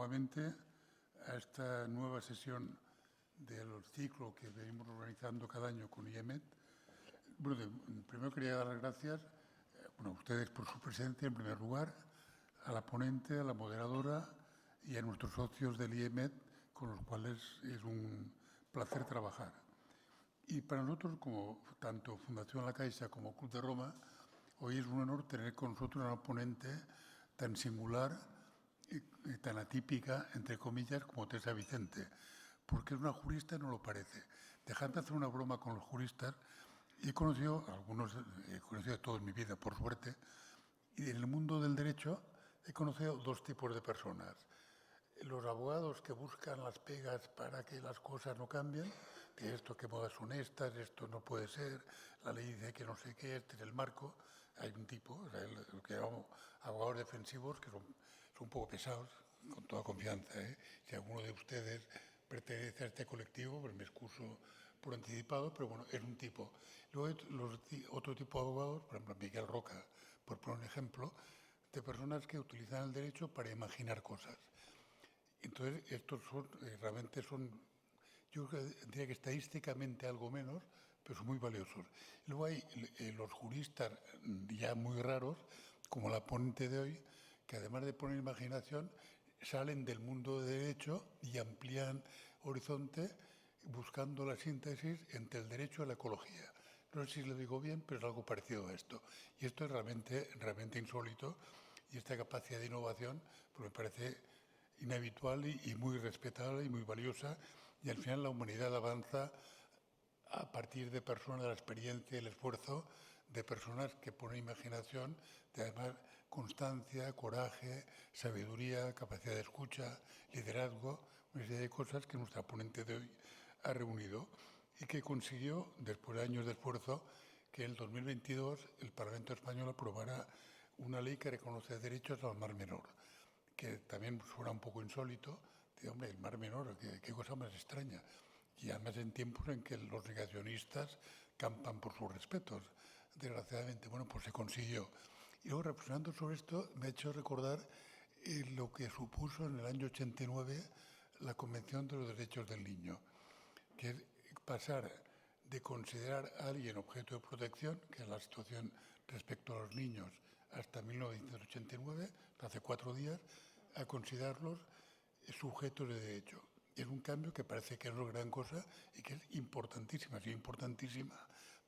nuevamente a esta nueva sesión del ciclo que venimos organizando cada año con IEMET. Bueno, primero quería dar las gracias a ustedes por su presencia, en primer lugar, a la ponente, a la moderadora y a nuestros socios del IEMET, con los cuales es un placer trabajar. Y para nosotros, como tanto Fundación La Caixa como Club de Roma, hoy es un honor tener con nosotros una ponente tan singular y tan atípica, entre comillas, como Teresa Vicente, porque es una jurista y no lo parece. Dejadme hacer una broma con los juristas. He conocido, algunos he conocido de toda mi vida, por suerte, y en el mundo del derecho he conocido dos tipos de personas. Los abogados que buscan las pegas para que las cosas no cambien, que esto, que modas son estas, esto no puede ser, la ley dice que no sé qué, este es el marco. Hay un tipo, o sea, lo que llamamos abogados defensivos, que son un poco pesados, con toda confianza. Si alguno de ustedes pertenece a este colectivo, pues me excuso por anticipado, pero bueno, es un tipo. Luego hay otro tipo de abogados, por ejemplo, Miguel Roca, por poner un ejemplo, de personas que utilizan el derecho para imaginar cosas. Entonces, estos realmente son, yo diría que estadísticamente algo menos, pero son muy valiosos. Luego hay los juristas ya muy raros, como la ponente de hoy, que además de poner imaginación, salen del mundo de derecho y amplían horizonte buscando la síntesis entre el derecho y la ecología. No sé si lo digo bien, pero es algo parecido a esto. Y esto es realmente insólito, y esta capacidad de innovación pues me parece inhabitual y muy respetable y muy valiosa, y al final la humanidad avanza a partir de personas, de la experiencia y el esfuerzo de personas que ponen imaginación, de además constancia, coraje, sabiduría, capacidad de escucha, liderazgo, una serie de cosas que nuestra ponente de hoy ha reunido y que consiguió, después de años de esfuerzo, que en el 2022 el Parlamento Español aprobara una ley que reconoce derechos al Mar Menor, que también suena un poco insólito. Digo, hombre, el Mar Menor, qué cosa más extraña. Y además en tiempos en que los negacionistas campan por sus respetos. Desgraciadamente, bueno, pues se consiguió. Y luego, reflexionando sobre esto, me ha hecho recordar lo que supuso en el año 89 la Convención de los Derechos del Niño, que es pasar de considerar a alguien objeto de protección, que es la situación respecto a los niños, hasta 1989, hace 4 días, a considerarlos sujetos de derecho. Es un cambio que parece que es una gran cosa y que es importantísima, sí, importantísima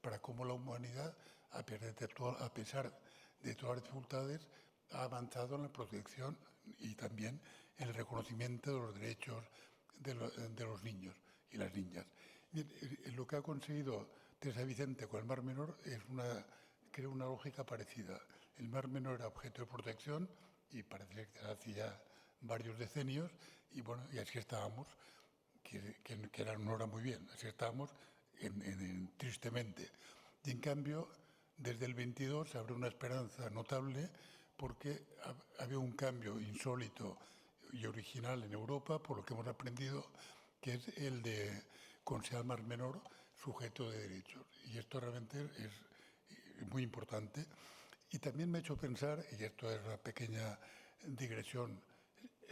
para cómo la humanidad, a pesar de todas las dificultades, ha avanzado en la protección y también en el reconocimiento de los derechos de los niños y las niñas. Lo que ha conseguido Teresa Vicente con el Mar Menor es creo una lógica parecida. El Mar Menor era objeto de protección y parece que hace ya varios decenios, y bueno, y así estábamos, que no era muy bien, así estábamos tristemente. Y en cambio, desde el 22 se abre una esperanza notable porque había un cambio insólito y original en Europa, por lo que hemos aprendido, que es el de considerar al Mar Menor sujeto de derechos. Y esto realmente es muy importante. Y también me ha hecho pensar, y esto es una pequeña digresión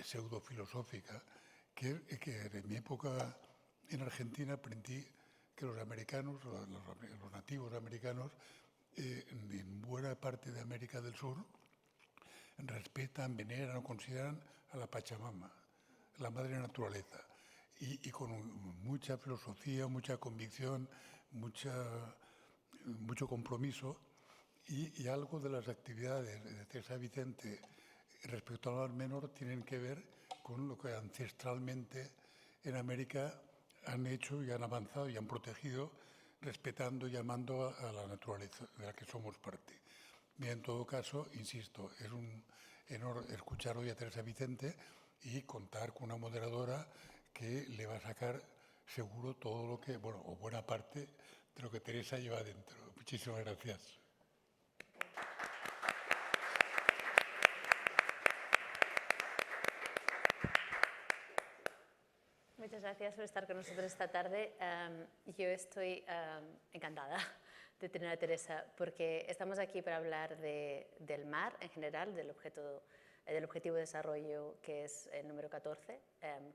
pseudofilosófica, que en mi época en Argentina aprendí que los americanos, los nativos americanos, en buena parte de América del Sur, respetan, veneran o consideran a la Pachamama, la madre naturaleza, y con mucha filosofía, mucha convicción, mucho compromiso, y algo de las actividades de Teresa Vicente respecto al Mar Menor tienen que ver con lo que ancestralmente en América han hecho y han avanzado y han protegido, respetando y amando a la naturaleza de la que somos parte. Y en todo caso, insisto, es un honor escuchar hoy a Teresa Vicente y contar con una moderadora que le va a sacar seguro todo lo que, bueno, o buena parte de lo que Teresa lleva dentro. Muchísimas gracias. Muchas gracias por estar con nosotros esta tarde. Yo estoy encantada de tener a Teresa porque estamos aquí para hablar del mar en general, del objeto del Objetivo de Desarrollo, que es el número 14,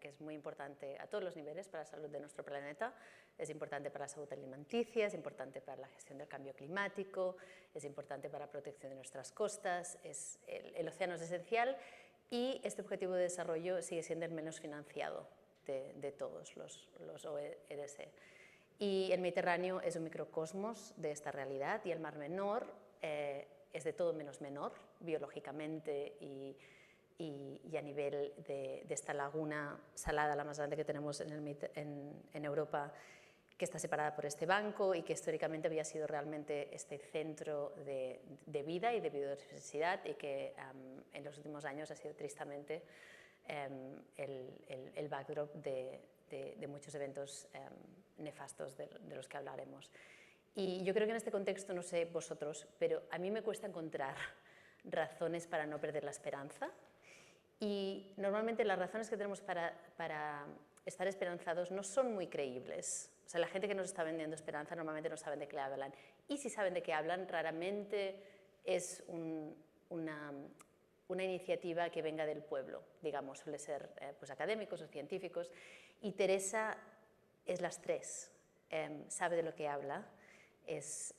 que es muy importante a todos los niveles para la salud de nuestro planeta. Es importante para la salud alimenticia, es importante para la gestión del cambio climático, es importante para la protección de nuestras costas, el océano es esencial y este Objetivo de Desarrollo sigue siendo el menos financiado de todos los OEDS. Y el Mediterráneo es un microcosmos de esta realidad y el Mar Menor es de todo menos menor, biológicamente y a nivel de esta laguna salada, la más grande que tenemos en Europa, que está separada por este banco y que históricamente había sido realmente este centro de vida y de biodiversidad y que en los últimos años ha sido tristemente el backdrop de muchos eventos nefastos de los que hablaremos. Y yo creo que en este contexto, no sé vosotros, pero a mí me cuesta encontrar razones para no perder la esperanza. Y normalmente las razones que tenemos para estar esperanzados no son muy creíbles. O sea, la gente que nos está vendiendo esperanza normalmente no saben de qué hablan. Y si saben de qué hablan, raramente es una iniciativa que venga del pueblo, digamos, suele ser pues académicos o científicos. Y Teresa es las tres, sabe de lo que habla, es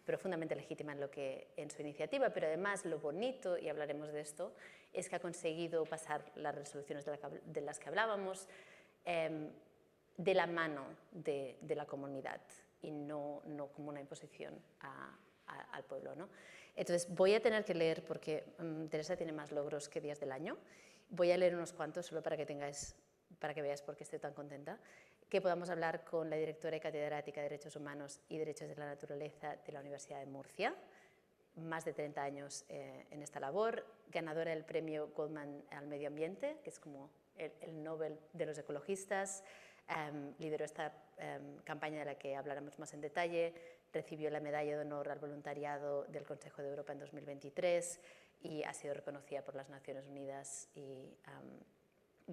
profundamente legítima en su iniciativa, pero además lo bonito, y hablaremos de esto, es que ha conseguido pasar las resoluciones de las que hablábamos de la mano de la comunidad y no como una imposición al pueblo, ¿no? Entonces voy a tener que leer, porque Teresa tiene más logros que días del año, voy a leer unos cuantos solo para que veáis por qué estoy tan contenta, que podamos hablar con la directora y catedrática de Derechos Humanos y Derechos de la Naturaleza de la Universidad de Murcia, más de 30 años en esta labor, ganadora del premio Goldman al Medio Ambiente, que es como el Nobel de los ecologistas, lideró esta campaña de la que hablaremos más en detalle, recibió la Medalla de Honor al Voluntariado del Consejo de Europa en 2023 y ha sido reconocida por las Naciones Unidas y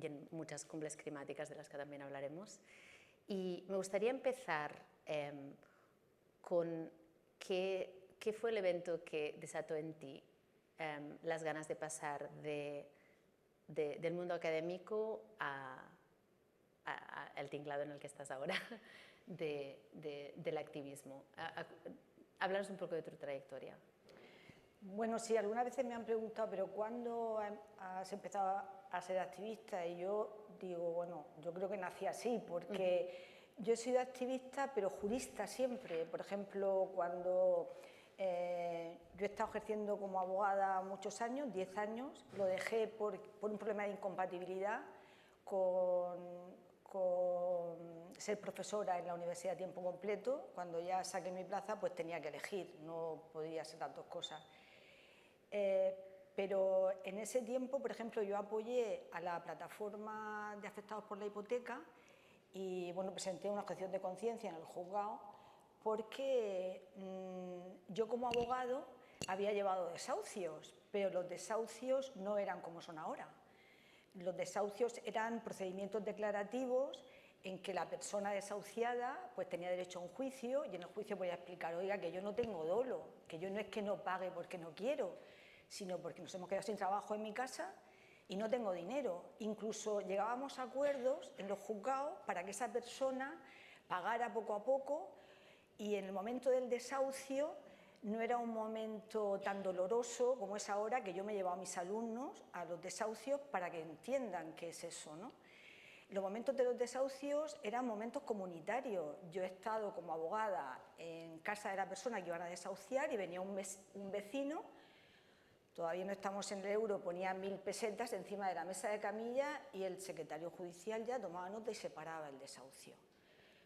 en muchas cumbres climáticas de las que también hablaremos. Y me gustaría empezar con qué fue el evento que desató en ti las ganas de pasar del mundo académico al tinglado en el que estás ahora, del activismo. Háblanos un poco de tu trayectoria. Bueno, sí, algunas veces me han preguntado, pero ¿cuándo has empezado a ser activista? Y yo digo, bueno, yo creo que nací así, porque yo he sido activista, pero jurista siempre. Por ejemplo, cuando yo he estado ejerciendo como abogada muchos años, 10 años, lo dejé por un problema de incompatibilidad con ser profesora en la universidad a tiempo completo. Cuando ya saqué mi plaza, pues tenía que elegir, no podía ser las dos cosas. Pero en ese tiempo, por ejemplo, yo apoyé a la plataforma de afectados por la hipoteca y bueno, presenté una objeción de conciencia en el juzgado porque yo como abogado había llevado desahucios, pero los desahucios no eran como son ahora. Los desahucios eran procedimientos declarativos en que la persona desahuciada pues tenía derecho a un juicio y en el juicio podía explicar, oiga, que yo no tengo dolo, que yo no es que no pague porque no quiero, sino porque nos hemos quedado sin trabajo en mi casa y no tengo dinero. Incluso llegábamos a acuerdos en los juzgados para que esa persona pagara poco a poco y en el momento del desahucio no era un momento tan doloroso como es ahora, que yo me he llevado a mis alumnos a los desahucios para que entiendan qué es eso, ¿no? Los momentos de los desahucios eran momentos comunitarios. Yo he estado como abogada en casa de la persona que iban a desahuciar y venía un vecino, todavía no estamos en el euro, ponía 1000 pesetas encima de la mesa de camilla y el secretario judicial ya tomaba nota y separaba el desahucio.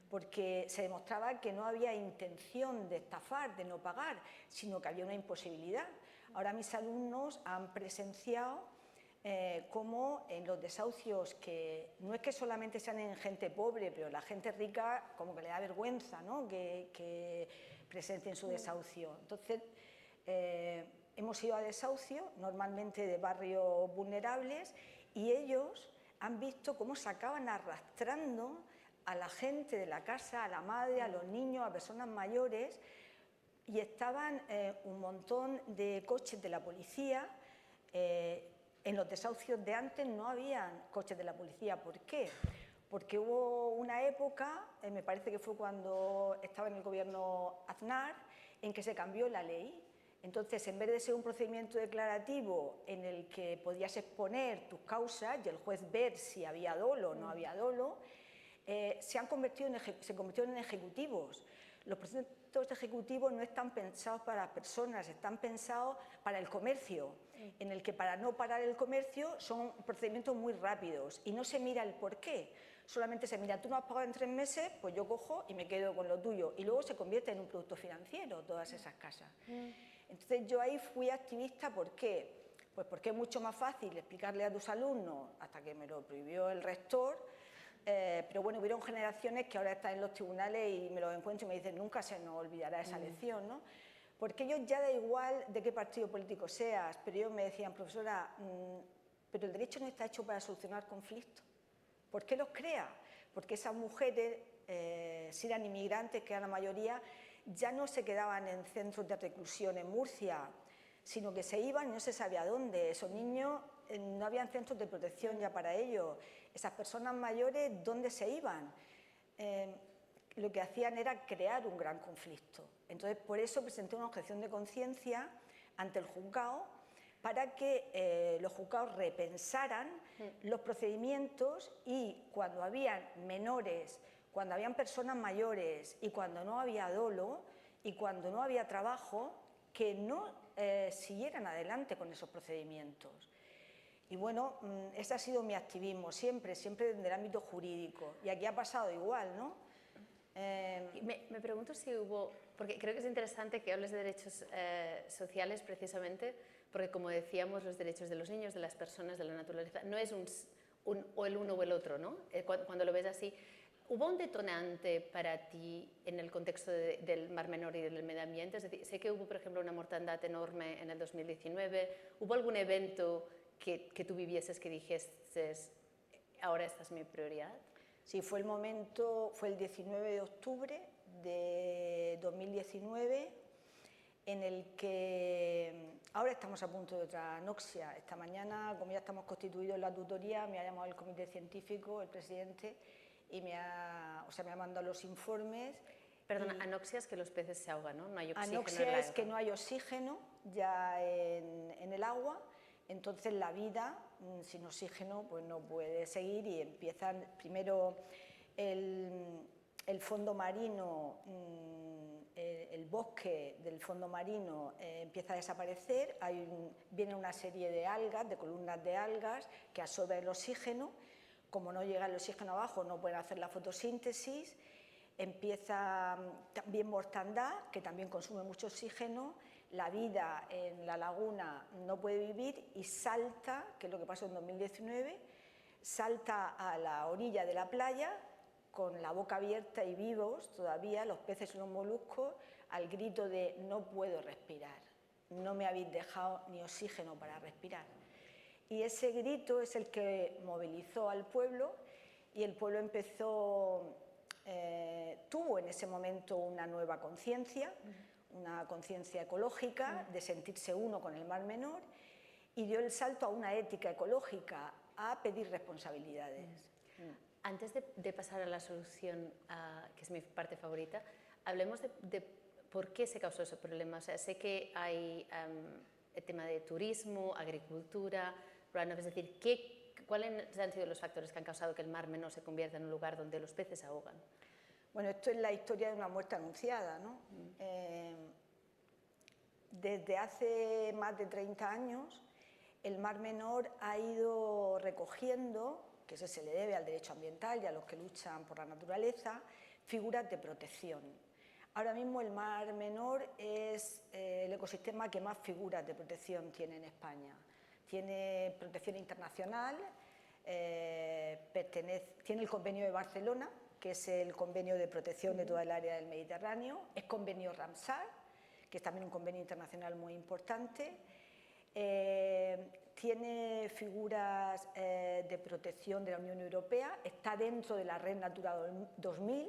Porque se demostraba que no había intención de estafar, de no pagar, sino que había una imposibilidad. Ahora mis alumnos han presenciado cómo en los desahucios, que no es que solamente sean en gente pobre, pero la gente rica como que le da vergüenza, ¿no? que presencien su desahucio. Entonces, hemos ido a desahucio, normalmente de barrios vulnerables, y ellos han visto cómo se acaban arrastrando a la gente de la casa, a la madre, a los niños, a personas mayores, y estaban un montón de coches de la policía En los desahucios de antes no habían coches de la policía. ¿Por qué? Porque hubo una época, me parece que fue cuando estaba en el gobierno Aznar, en que se cambió la ley. Entonces, en vez de ser un procedimiento declarativo en el que podías exponer tus causas y el juez ver si había dolo o no había dolo, se convirtieron en ejecutivos. Los procedimientos ejecutivos no están pensados para las personas, están pensados para el comercio, en el que para no parar el comercio son procedimientos muy rápidos y no se mira el porqué. Solamente se mira, tú no has pagado en 3 meses, pues yo cojo y me quedo con lo tuyo. Y luego se convierte en un producto financiero todas esas casas. Entonces yo ahí fui activista, ¿por qué? Pues porque es mucho más fácil explicarle a tus alumnos, hasta que me lo prohibió el rector, pero bueno, hubieron generaciones que ahora están en los tribunales y me los encuentro y me dicen, nunca se nos olvidará esa lección, ¿no? Porque ellos ya da igual de qué partido político seas, pero ellos me decían, profesora, pero el derecho no está hecho para solucionar conflictos. ¿Por qué los crea? Porque esas mujeres, si eran inmigrantes, que eran la mayoría, ya no se quedaban en centros de reclusión en Murcia, sino que se iban y no se sabía dónde. Esos niños, no habían centros de protección ya para ellos. Esas personas mayores, ¿dónde se iban? Lo que hacían era crear un gran conflicto. Entonces, por eso presenté una objeción de conciencia ante el juzgado, para que los juzgados repensaran los procedimientos y cuando habían menores, cuando habían personas mayores y cuando no había dolo y cuando no había trabajo, que no siguieran adelante con esos procedimientos. Y bueno, ese ha sido mi activismo, siempre desde el ámbito jurídico. Y aquí ha pasado igual, ¿no? Me pregunto si hubo, porque creo que es interesante que hables de derechos sociales precisamente, porque como decíamos, los derechos de los niños, de las personas, de la naturaleza, no es o el uno o el otro, ¿no? Cuando lo ves así, ¿hubo un detonante para ti en el contexto del Mar Menor y del medio ambiente? Es decir, sé que hubo, por ejemplo, una mortandad enorme en el 2019. ¿Hubo algún evento que tú vivieses que dijeses, ahora esta es mi prioridad? Sí, fue el 19 de octubre de 2019, en el que ahora estamos a punto de otra anoxia. Esta mañana, como ya estamos constituidos en la tutoría, me ha llamado el comité científico, el presidente, y me ha mandado los informes. Perdona, anoxia es que los peces se ahogan, ¿no? No hay oxígeno. Anoxia es que no hay oxígeno ya en el agua, entonces la vida sin oxígeno pues no puede seguir y empiezan primero el fondo marino, el bosque del fondo marino empieza a desaparecer, viene una serie de algas, de columnas de algas que absorben el oxígeno. Como no llega el oxígeno abajo, no pueden hacer la fotosíntesis, empieza también mortandad, que también consume mucho oxígeno, la vida en la laguna no puede vivir y salta, que es lo que pasó en 2019, salta a la orilla de la playa con la boca abierta y vivos todavía, los peces y los moluscos, al grito de no puedo respirar, no me habéis dejado ni oxígeno para respirar. Y ese grito es el que movilizó al pueblo y el pueblo tuvo en ese momento una nueva conciencia, una conciencia ecológica de sentirse uno con el Mar Menor y dio el salto a una ética ecológica, a pedir responsabilidades. Antes de pasar a la solución, que es mi parte favorita, hablemos de por qué se causó ese problema. O sea, sé que hay el tema de turismo, agricultura, es decir, ¿cuáles han sido los factores que han causado que el Mar Menor se convierta en un lugar donde los peces se ahogan? Bueno, esto es la historia de una muerte anunciada, ¿no? Desde hace más de 30 años, el Mar Menor ha ido recogiendo, que eso se le debe al derecho ambiental y a los que luchan por la naturaleza, figuras de protección. Ahora mismo el Mar Menor es el ecosistema que más figuras de protección tiene en España. Tiene protección internacional, tiene el Convenio de Barcelona, que es el convenio de protección de toda el área del Mediterráneo, es convenio Ramsar, que es también un convenio internacional muy importante, tiene figuras de protección de la Unión Europea, está dentro de la Red Natura 2000,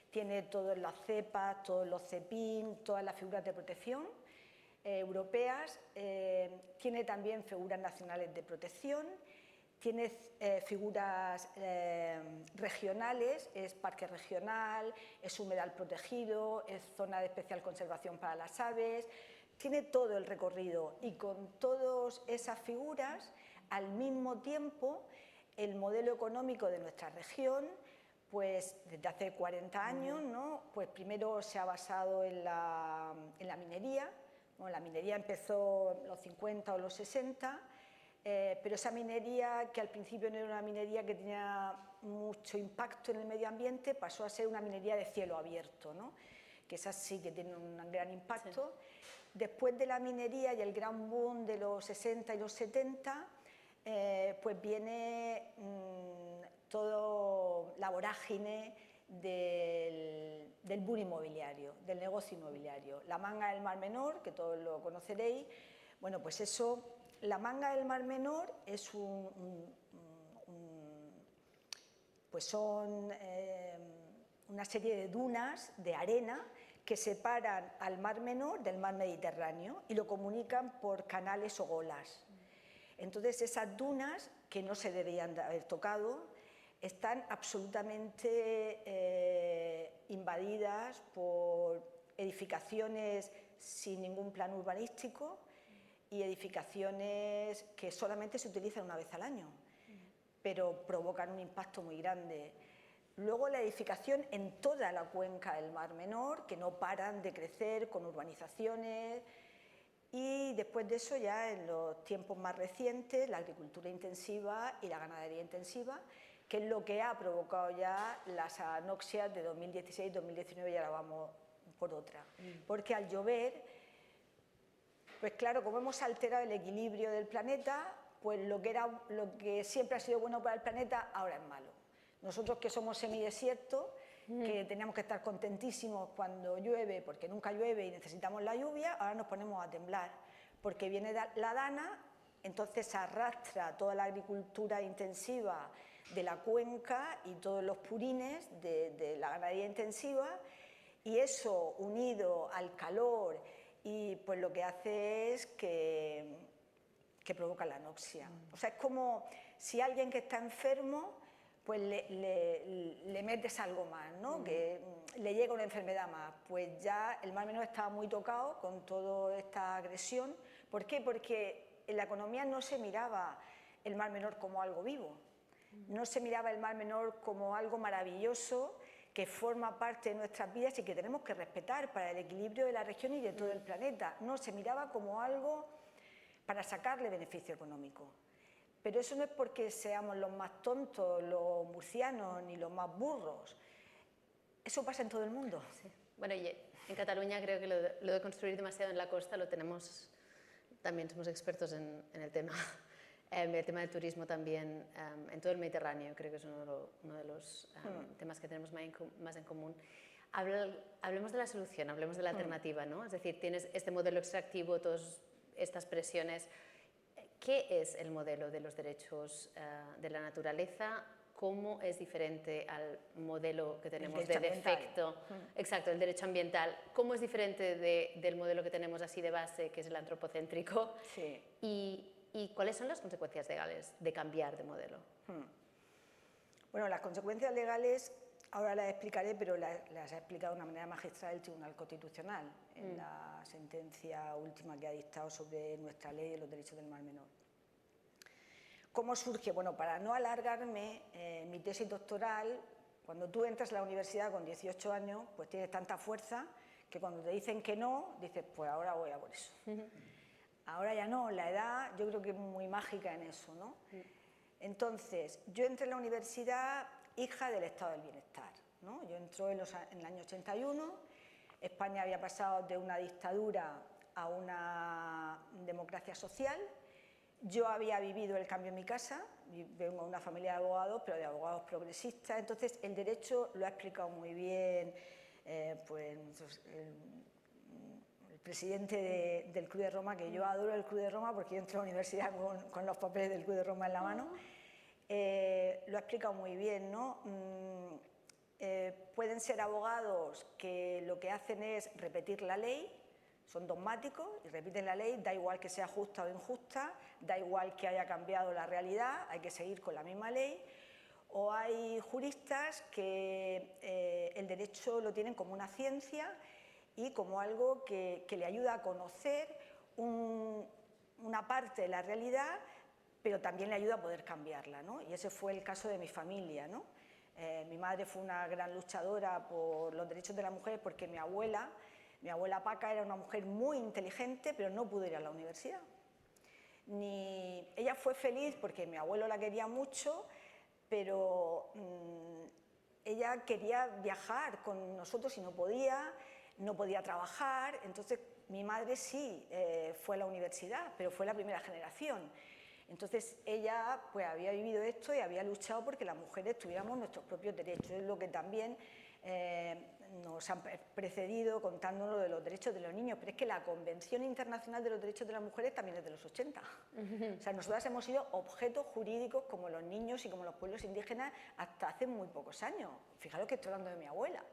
tiene todas las cepas, todos los CEPIN, todas las figuras de protección, europeas, tiene también figuras nacionales de protección, tiene figuras regionales, es parque regional, es humedal protegido, es zona de especial conservación para las aves, tiene todo el recorrido y con todas esas figuras, al mismo tiempo, el modelo económico de nuestra región, pues desde hace 40 años, ¿no? Pues primero se ha basado en la minería. Bueno, la minería empezó en los 50 o los 60, pero esa minería, que al principio no era una minería que tenía mucho impacto en el medio ambiente, pasó a ser una minería de cielo abierto, ¿no? Que esa sí que tiene un gran impacto. Sí. Después de la minería y el gran boom de los 60 y los 70, pues viene toda la vorágine del boom inmobiliario, del negocio inmobiliario. La Manga del Mar Menor, que todos lo conoceréis, bueno, pues eso, la Manga del Mar Menor es pues son una serie de dunas de arena que separan al Mar Menor del Mar Mediterráneo y lo comunican por canales o golas. Entonces esas dunas, que no se deberían de haber tocado, están absolutamente invadidas por edificaciones sin ningún plan urbanístico y edificaciones que solamente se utilizan una vez al año, pero provocan un impacto muy grande. Luego la edificación en toda la cuenca del Mar Menor, que no paran de crecer con urbanizaciones, y después de eso ya en los tiempos más recientes la agricultura intensiva y la ganadería intensiva, que es lo que ha provocado ya las anoxias de 2016-2019 y ahora vamos por otra. Porque al llover, pues claro, como hemos alterado el equilibrio del planeta, pues lo que siempre ha sido bueno para el planeta ahora es malo. Nosotros que somos semidesierto, que teníamos que estar contentísimos cuando llueve, porque nunca llueve y necesitamos la lluvia, ahora nos ponemos a temblar, porque viene la dana, entonces arrastra toda la agricultura intensiva de la cuenca y todos los purines de la ganadería intensiva, y eso unido al calor, y pues lo que hace es que provoca la anoxia. O sea, es como si alguien que está enfermo, pues le metes algo más, ¿no? Que le llega una enfermedad más. Pues ya el Mar Menor estaba muy tocado con toda esta agresión. ¿Por qué? Porque en la economía no se miraba el Mar Menor como algo vivo, no se miraba el Mar Menor como algo maravilloso que forma parte de nuestras vidas y que tenemos que respetar para el equilibrio de la región y de todo el planeta. No, se miraba como algo para sacarle beneficio económico. Pero eso no es porque seamos los más tontos, los murcianos, ni los más burros. Eso pasa en todo el mundo. Sí. Bueno, y en Cataluña creo que lo de construir demasiado en la costa lo tenemos, también somos expertos en el tema. El tema del turismo también, en todo el Mediterráneo, creo que es uno de los temas que tenemos más en común. Hablemos de la solución, hablemos de la alternativa, ¿no? Es decir, tienes este modelo extractivo, todas estas presiones. ¿Qué es el modelo de los derechos de la naturaleza? ¿Cómo es diferente al modelo que tenemos de defecto? Exacto, el derecho ambiental. ¿Cómo es diferente del modelo que tenemos así de base, que es el antropocéntrico? Sí. ¿Y cuáles son las consecuencias legales de cambiar de modelo? Bueno, las consecuencias legales ahora las explicaré, pero las ha explicado de una manera magistral el Tribunal Constitucional en la sentencia última que ha dictado sobre nuestra ley de los derechos del Mar Menor. ¿Cómo surge? Bueno, para no alargarme, mi tesis doctoral, cuando tú entras a la universidad con 18 años, pues tienes tanta fuerza que cuando te dicen que no, dices, pues ahora voy a por eso. Ahora ya no, la edad yo creo que es muy mágica en eso, ¿no? Entonces, yo entré en la universidad hija del estado del bienestar, ¿no? Yo entré en el año 81, España había pasado de una dictadura a una democracia social, yo había vivido el cambio en mi casa, vengo de una familia de abogados, pero de abogados progresistas, entonces el derecho lo ha explicado muy bien pues, el presidente del Club de Roma, que yo adoro el Club de Roma porque yo entré a la universidad con los papeles del Club de Roma en la mano, lo ha explicado muy bien, ¿no? Pueden ser abogados que lo que hacen es repetir la ley, son dogmáticos y repiten la ley, da igual que sea justa o injusta, da igual que haya cambiado la realidad, hay que seguir con la misma ley. O hay juristas que el derecho lo tienen como una ciencia y como algo que le ayuda a conocer una parte de la realidad, pero también le ayuda a poder cambiarla, ¿no? Y ese fue el caso de mi familia, ¿no? Mi madre fue una gran luchadora por los derechos de la mujer porque mi abuela Paca era una mujer muy inteligente, pero no pudo ir a la universidad. Ella fue feliz porque mi abuelo la quería mucho, pero ella quería viajar con nosotros y no podía trabajar. Entonces mi madre sí fue a la universidad, pero fue la primera generación. Entonces ella pues había vivido esto y había luchado porque las mujeres tuviéramos nuestros propios derechos. Es lo que también nos han precedido contándonos de los derechos de los niños, pero es que la Convención Internacional de los Derechos de las Mujeres también es de los 80. O sea, nosotras hemos sido objetos jurídicos como los niños y como los pueblos indígenas hasta hace muy pocos años. Fijaros que estoy hablando de mi abuela.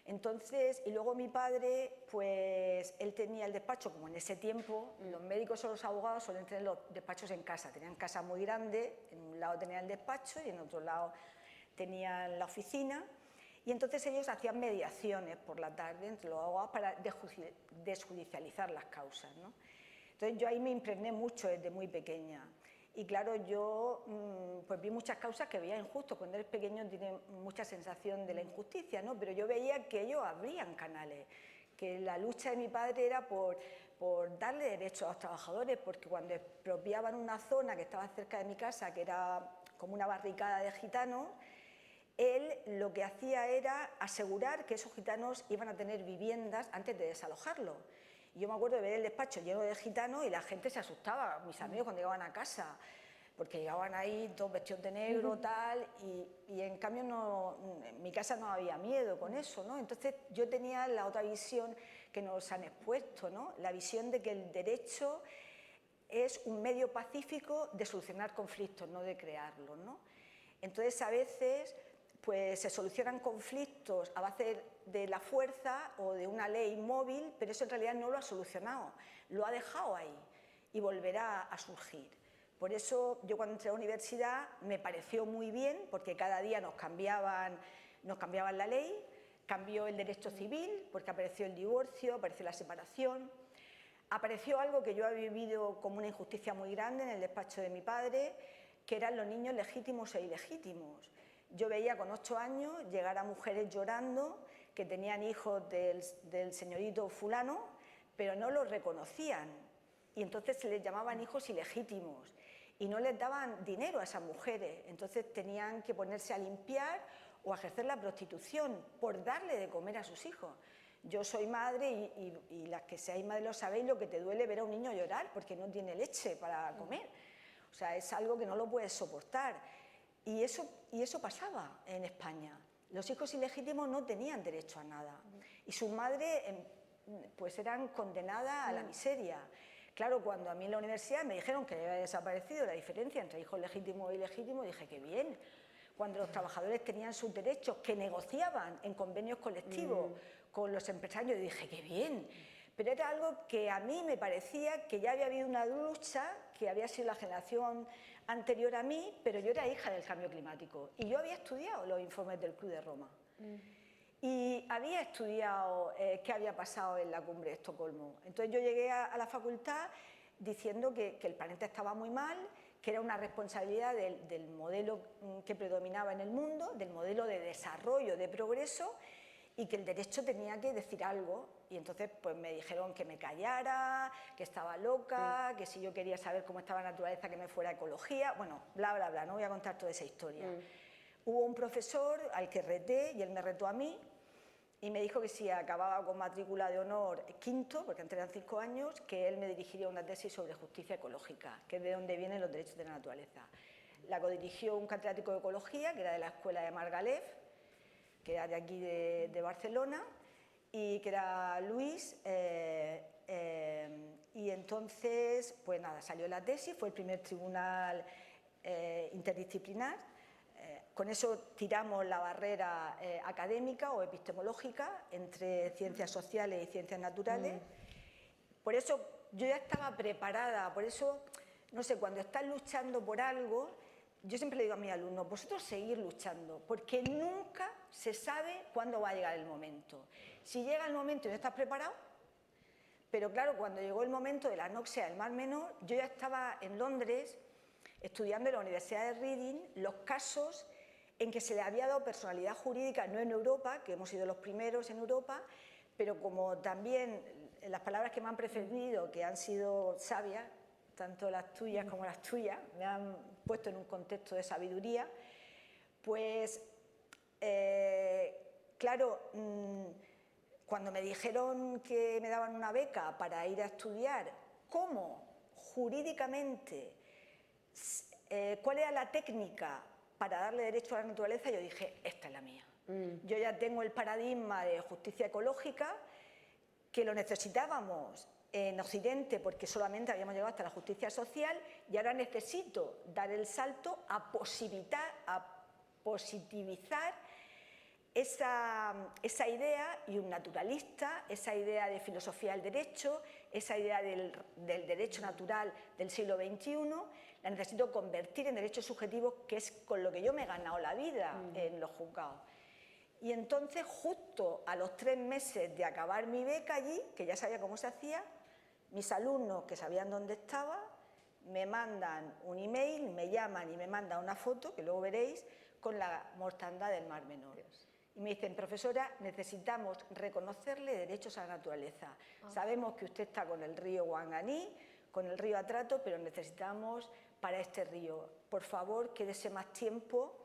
Entonces, y luego mi padre, pues él tenía el despacho, como en ese tiempo, los médicos o los abogados suelen tener los despachos en casa. Tenían casa muy grande, en un lado tenían el despacho y en otro lado tenían la oficina. Y entonces ellos hacían mediaciones por la tarde entre los abogados para desjudicializar las causas, ¿no? Entonces yo ahí me impregné mucho desde muy pequeña. Y claro, yo pues vi muchas causas que veía injustas. Cuando eres pequeño tienes mucha sensación de la injusticia, ¿no? Pero yo veía que ellos abrían canales, que la lucha de mi padre era por darle derechos a los trabajadores, porque cuando expropiaban una zona que estaba cerca de mi casa, que era como una barricada de gitanos, él lo que hacía era asegurar que esos gitanos iban a tener viviendas antes de desalojarlos. Y yo me acuerdo de ver el despacho lleno de gitanos y la gente se asustaba, mis amigos cuando llegaban a casa, porque llegaban ahí todos vestidos de negro, tal, y en cambio en mi casa no había miedo con eso, ¿no? Entonces yo tenía la otra visión que nos han expuesto, ¿no? La visión de que el derecho es un medio pacífico de solucionar conflictos, no de crearlos, ¿no? Entonces a veces pues se solucionan conflictos a base de la fuerza o de una ley móvil, pero eso en realidad no lo ha solucionado, lo ha dejado ahí y volverá a surgir. Por eso yo cuando entré a la universidad me pareció muy bien, porque cada día nos cambiaban la ley, cambió el derecho civil, porque apareció el divorcio, apareció la separación, apareció algo que yo he vivido como una injusticia muy grande en el despacho de mi padre, que eran los niños legítimos e ilegítimos. Yo veía con 8 años llegar a mujeres llorando que tenían hijos del señorito fulano, pero no los reconocían y entonces se les llamaban hijos ilegítimos y no les daban dinero a esas mujeres, entonces tenían que ponerse a limpiar o a ejercer la prostitución por darle de comer a sus hijos. Yo soy madre y las que seáis madre lo sabéis lo que te duele ver a un niño llorar porque no tiene leche para comer. O sea, es algo que no lo puedes soportar. Y eso pasaba en España. Los hijos ilegítimos no tenían derecho a nada y sus madres pues eran condenadas a la miseria. Claro, cuando a mí en la universidad me dijeron que había desaparecido la diferencia entre hijos legítimos e ilegítimos, dije, qué bien. Cuando los trabajadores tenían sus derechos, que negociaban en convenios colectivos con los empresarios, dije, qué bien. Pero era algo que a mí me parecía que ya había habido una lucha, que había sido la generación anterior a mí, pero yo era hija del cambio climático y yo había estudiado los informes del Club de Roma y había estudiado qué había pasado en la cumbre de Estocolmo. Entonces yo llegué a la facultad diciendo que el planeta estaba muy mal, que era una responsabilidad del modelo que predominaba en el mundo, del modelo de desarrollo, de progreso, y que el derecho tenía que decir algo. Y entonces pues me dijeron que me callara, que estaba loca, que si yo quería saber cómo estaba la naturaleza que me fuera a ecología, bueno, bla, bla, bla, no voy a contar toda esa historia. Hubo un profesor al que reté y él me retó a mí y me dijo que si acababa con matrícula de honor quinto, porque antes eran 5 años, que él me dirigiría una tesis sobre justicia ecológica, que es de donde vienen los derechos de la naturaleza. La codirigió un catedrático de ecología, que era de la escuela de Margalef, que era de aquí de Barcelona, y que era Luis, y entonces, pues nada, salió la tesis, fue el primer tribunal interdisciplinar, con eso tiramos la barrera académica o epistemológica entre ciencias sociales y ciencias naturales, Por eso yo ya estaba preparada, por eso, no sé, cuando estás luchando por algo, yo siempre le digo a mis alumnos, vosotros seguir luchando, porque nunca se sabe cuándo va a llegar el momento. Si llega el momento y no estás preparado, pero claro, cuando llegó el momento de la anoxia del Mar Menor, yo ya estaba en Londres estudiando en la Universidad de Reading los casos en que se le había dado personalidad jurídica, no en Europa, que hemos sido los primeros en Europa, pero como también las palabras que me han preferido, que han sido sabias, tanto las tuyas como las tuyas, me han puesto en un contexto de sabiduría, pues claro, cuando me dijeron que me daban una beca para ir a estudiar cómo jurídicamente, cuál era la técnica para darle derecho a la naturaleza, yo dije, esta es la mía. Yo ya tengo el paradigma de justicia ecológica, que lo necesitábamos en Occidente porque solamente habíamos llegado hasta la justicia social, y ahora necesito dar el salto a positivizar esa idea y un naturalista, esa idea de filosofía del derecho, esa idea del derecho natural del siglo XXI, la necesito convertir en derechos subjetivos, que es con lo que yo me he ganado la vida en los juzgados. Y entonces, justo a los 3 meses de acabar mi beca allí, que ya sabía cómo se hacía, mis alumnos que sabían dónde estaba, me mandan un email, me llaman y me mandan una foto, que luego veréis, con la mortandad del Mar Menor. Y me dicen, profesora, necesitamos reconocerle derechos a la naturaleza. Sabemos que usted está con el río Wanganí, con el río Atrato, pero necesitamos para este río. Por favor, quédese más tiempo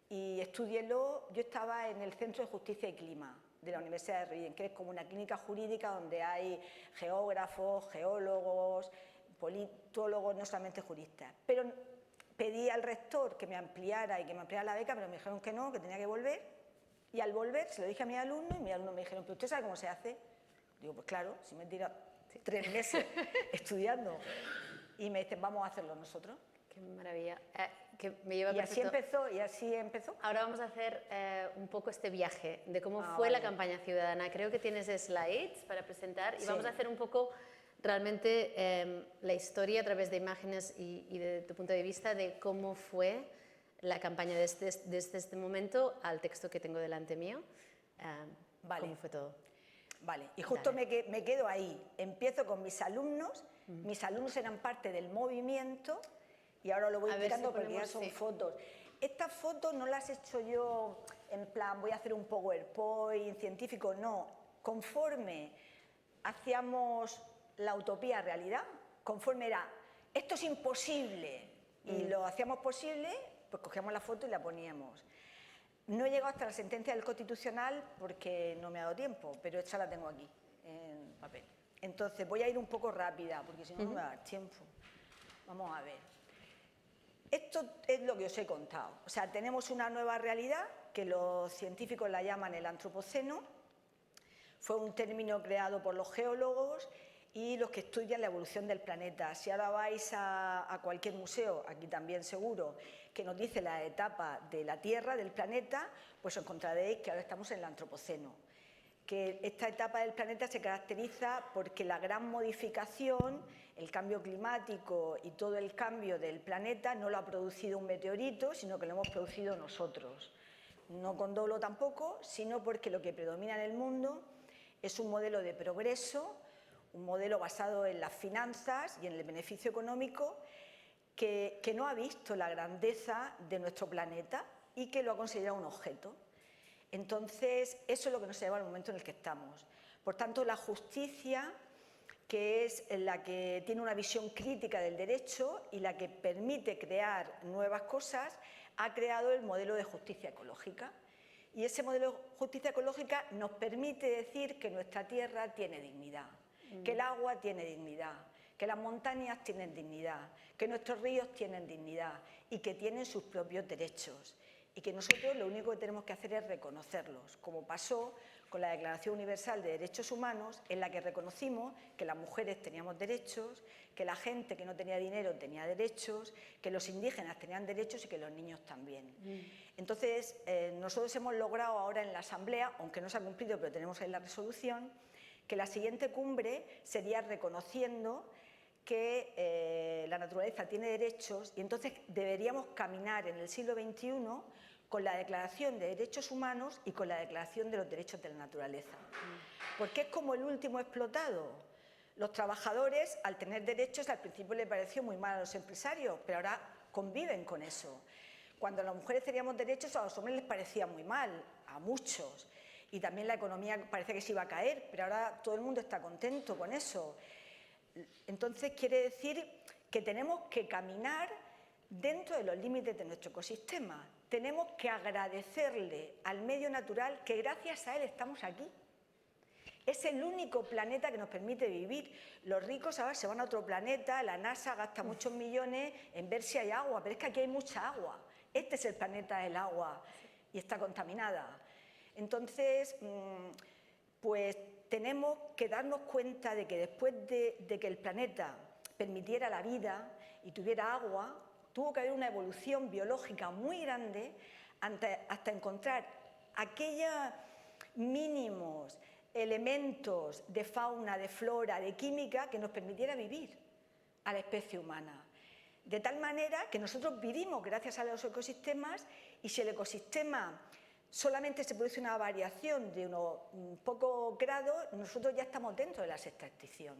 y estúdielo. Yo estaba en el Centro de Justicia y Clima de la Universidad de Reading, que es como una clínica jurídica donde hay geógrafos, geólogos, politólogos, no solamente juristas. Pero pedí al rector que me ampliara la beca, pero me dijeron que no, que tenía que volver. Y al volver se lo dije a mi alumno y mis alumnos me dijeron, ¿pero usted sabe cómo se hace? Digo, pues claro, si me he tirado 3 meses estudiando. Y me dicen, vamos a hacerlo nosotros. Qué maravilla. Que me lleva y así empezó. Ahora vamos a hacer un poco este viaje de cómo fue la campaña ciudadana. Creo que tienes slides para presentar y vamos a hacer un poco realmente la historia a través de imágenes y de tu punto de vista de cómo fue la campaña desde este momento al texto que tengo delante mío. ¿Cómo fue todo? Vale, y justo me quedo ahí. Empiezo con mis alumnos. Mis alumnos eran parte del movimiento. Y ahora lo voy explicando porque ya son fotos. Estas fotos no las he hecho yo en plan, voy a hacer un PowerPoint científico, no. Conforme hacíamos la utopía realidad, conforme era, esto es imposible, y lo hacíamos posible, pues cogíamos la foto y la poníamos. No he llegado hasta la sentencia del Constitucional porque no me ha dado tiempo, pero esta la tengo aquí, en papel. Entonces voy a ir un poco rápida, porque si no, no me va a dar tiempo. Vamos a ver. Esto es lo que os he contado. O sea, tenemos una nueva realidad que los científicos la llaman el antropoceno. Fue un término creado por los geólogos y los que estudian la evolución del planeta. Si ahora vais a cualquier museo, aquí también seguro, que nos dice la etapa de la Tierra, del planeta, pues encontraréis que ahora estamos en el antropoceno. Que esta etapa del planeta se caracteriza porque la gran modificación, el cambio climático y todo el cambio del planeta no lo ha producido un meteorito, sino que lo hemos producido nosotros. No con dolo tampoco, sino porque lo que predomina en el mundo es un modelo de progreso, un modelo basado en las finanzas y en el beneficio económico que no ha visto la grandeza de nuestro planeta y que lo ha considerado un objeto. Entonces, eso es lo que nos lleva al momento en el que estamos. Por tanto, la justicia, que es la que tiene una visión crítica del derecho y la que permite crear nuevas cosas, ha creado el modelo de justicia ecológica. Y ese modelo de justicia ecológica nos permite decir que nuestra tierra tiene dignidad, que el agua tiene dignidad, que las montañas tienen dignidad, que nuestros ríos tienen dignidad y que tienen sus propios derechos. Y que nosotros lo único que tenemos que hacer es reconocerlos, como pasó con la Declaración Universal de Derechos Humanos, en la que reconocimos que las mujeres teníamos derechos, que la gente que no tenía dinero tenía derechos, que los indígenas tenían derechos y que los niños también. Entonces, nosotros hemos logrado ahora en la Asamblea, aunque no se ha cumplido, pero tenemos ahí la resolución, que la siguiente cumbre sería reconociendo que la naturaleza tiene derechos y entonces deberíamos caminar en el siglo XXI con la Declaración de Derechos Humanos y con la Declaración de los Derechos de la Naturaleza. Porque es como el último explotado. Los trabajadores, al tener derechos, al principio les pareció muy mal a los empresarios, pero ahora conviven con eso. Cuando las mujeres teníamos derechos, a los hombres les parecía muy mal, a muchos. Y también la economía parece que se iba a caer, pero ahora todo el mundo está contento con eso. Entonces quiere decir que tenemos que caminar dentro de los límites de nuestro ecosistema. Tenemos que agradecerle al medio natural que gracias a él estamos aquí. Es el único planeta que nos permite vivir. Los ricos ahora se van a otro planeta, la NASA gasta muchos millones en ver si hay agua, pero es que aquí hay mucha agua. Este es el planeta del agua y está contaminada. Entonces, pues tenemos que darnos cuenta de que después de que el planeta permitiera la vida y tuviera agua, tuvo que haber una evolución biológica muy grande hasta encontrar aquellos mínimos elementos de fauna, de flora, de química que nos permitiera vivir a la especie humana. De tal manera que nosotros vivimos gracias a los ecosistemas y si el ecosistema solamente se produce una variación de unos pocos grados, nosotros ya estamos dentro de la sexta extinción.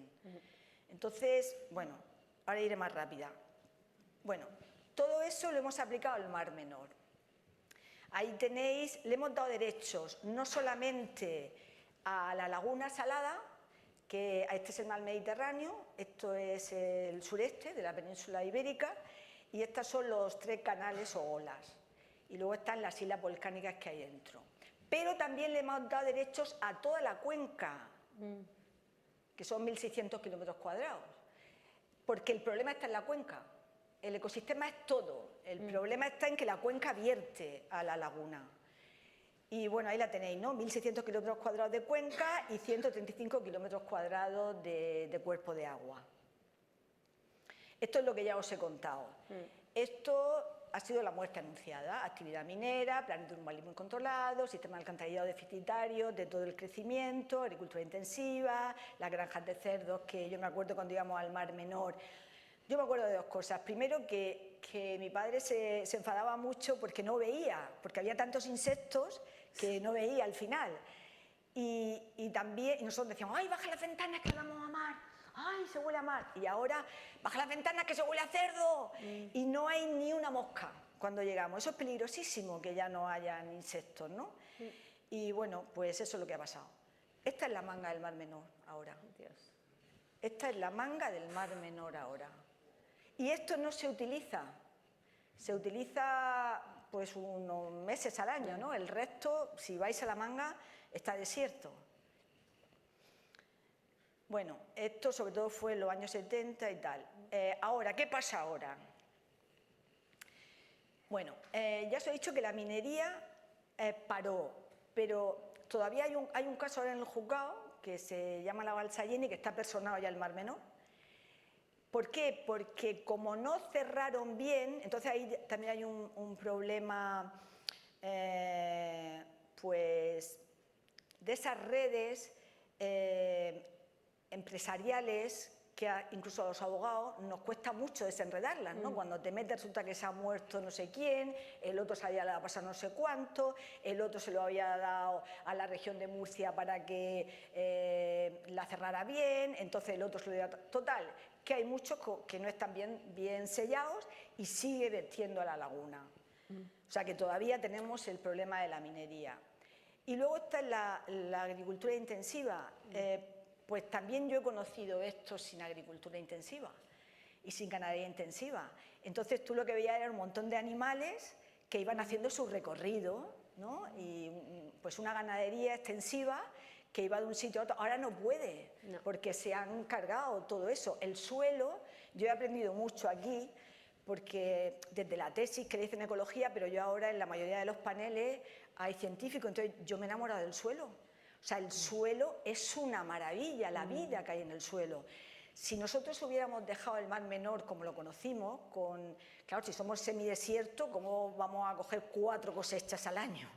Entonces, bueno, ahora iré más rápida. Bueno, todo eso lo hemos aplicado al Mar Menor. Ahí tenéis, le hemos dado derechos no solamente a la laguna salada, que este es el mar Mediterráneo, esto es el sureste de la península ibérica y estos son los 3 canales o olas. Y luego están las islas volcánicas que hay dentro. Pero también le hemos dado derechos a toda la cuenca, que son 1.600 kilómetros cuadrados. Porque el problema está en la cuenca. El ecosistema es todo. El problema está en que la cuenca vierte a la laguna. Y bueno, ahí la tenéis, ¿no? 1.600 kilómetros cuadrados de cuenca y 135 kilómetros cuadrados de cuerpo de agua. Esto es lo que ya os he contado. Esto ha sido la muerte anunciada, actividad minera, planes de urbanismo incontrolado, sistema de alcantarillado deficitario, de todo el crecimiento, agricultura intensiva, las granjas de cerdos, que yo me acuerdo cuando íbamos al Mar Menor. Yo me acuerdo de 2 cosas. Primero, que mi padre se enfadaba mucho porque no veía, porque había tantos insectos que no veía al final. Y también, y nosotros decíamos, ¡ay, baja las ventanas que vamos a mar! ¡Ay, se huele a mar! Y ahora, baja las ventanas que se huele a cerdo. Y no hay ni una mosca cuando llegamos. Eso es peligrosísimo, que ya no hayan insectos, ¿no? Y bueno, pues eso es lo que ha pasado. Esta es la manga del Mar Menor ahora. Dios. Esta es la manga del Mar Menor ahora. Y esto no se utiliza. Se utiliza pues unos meses al año, ¿no? El resto, si vais a la manga, está desierto. Bueno, esto sobre todo fue en los años 70 y tal. Ahora, ¿qué pasa ahora? Bueno, ya os he dicho que la minería paró, pero todavía hay un caso ahora en el juzgado que se llama la Balsa Jenny, que está personado ya el Mar Menor. ¿Por qué? Porque como no cerraron bien, entonces ahí también hay un problema pues de esas redes empresariales que incluso a los abogados nos cuesta mucho desenredarlas, ¿no? Cuando te metes resulta que se ha muerto no sé quién, el otro se había pasado no sé cuánto, el otro se lo había dado a la región de Murcia para que la cerrara bien, entonces el otro se lo dio total, que hay muchos que no están bien sellados y sigue vertiendo a la laguna. O sea que todavía tenemos el problema de la minería. Y luego está la agricultura intensiva. Pues también yo he conocido esto sin agricultura intensiva y sin ganadería intensiva. Entonces tú lo que veías era un montón de animales que iban haciendo su recorrido, ¿no? Y pues una ganadería extensiva que iba de un sitio a otro. Ahora no puede, porque se han cargado todo eso. El suelo, yo he aprendido mucho aquí, porque desde la tesis que dicen ecología, pero yo ahora en la mayoría de los paneles hay científicos, entonces yo me he enamorado del suelo. O sea, el suelo es una maravilla, la vida que hay en el suelo. Si nosotros hubiéramos dejado el Mar Menor como lo conocimos, claro, si somos semidesierto, ¿cómo vamos a coger 4 cosechas al año?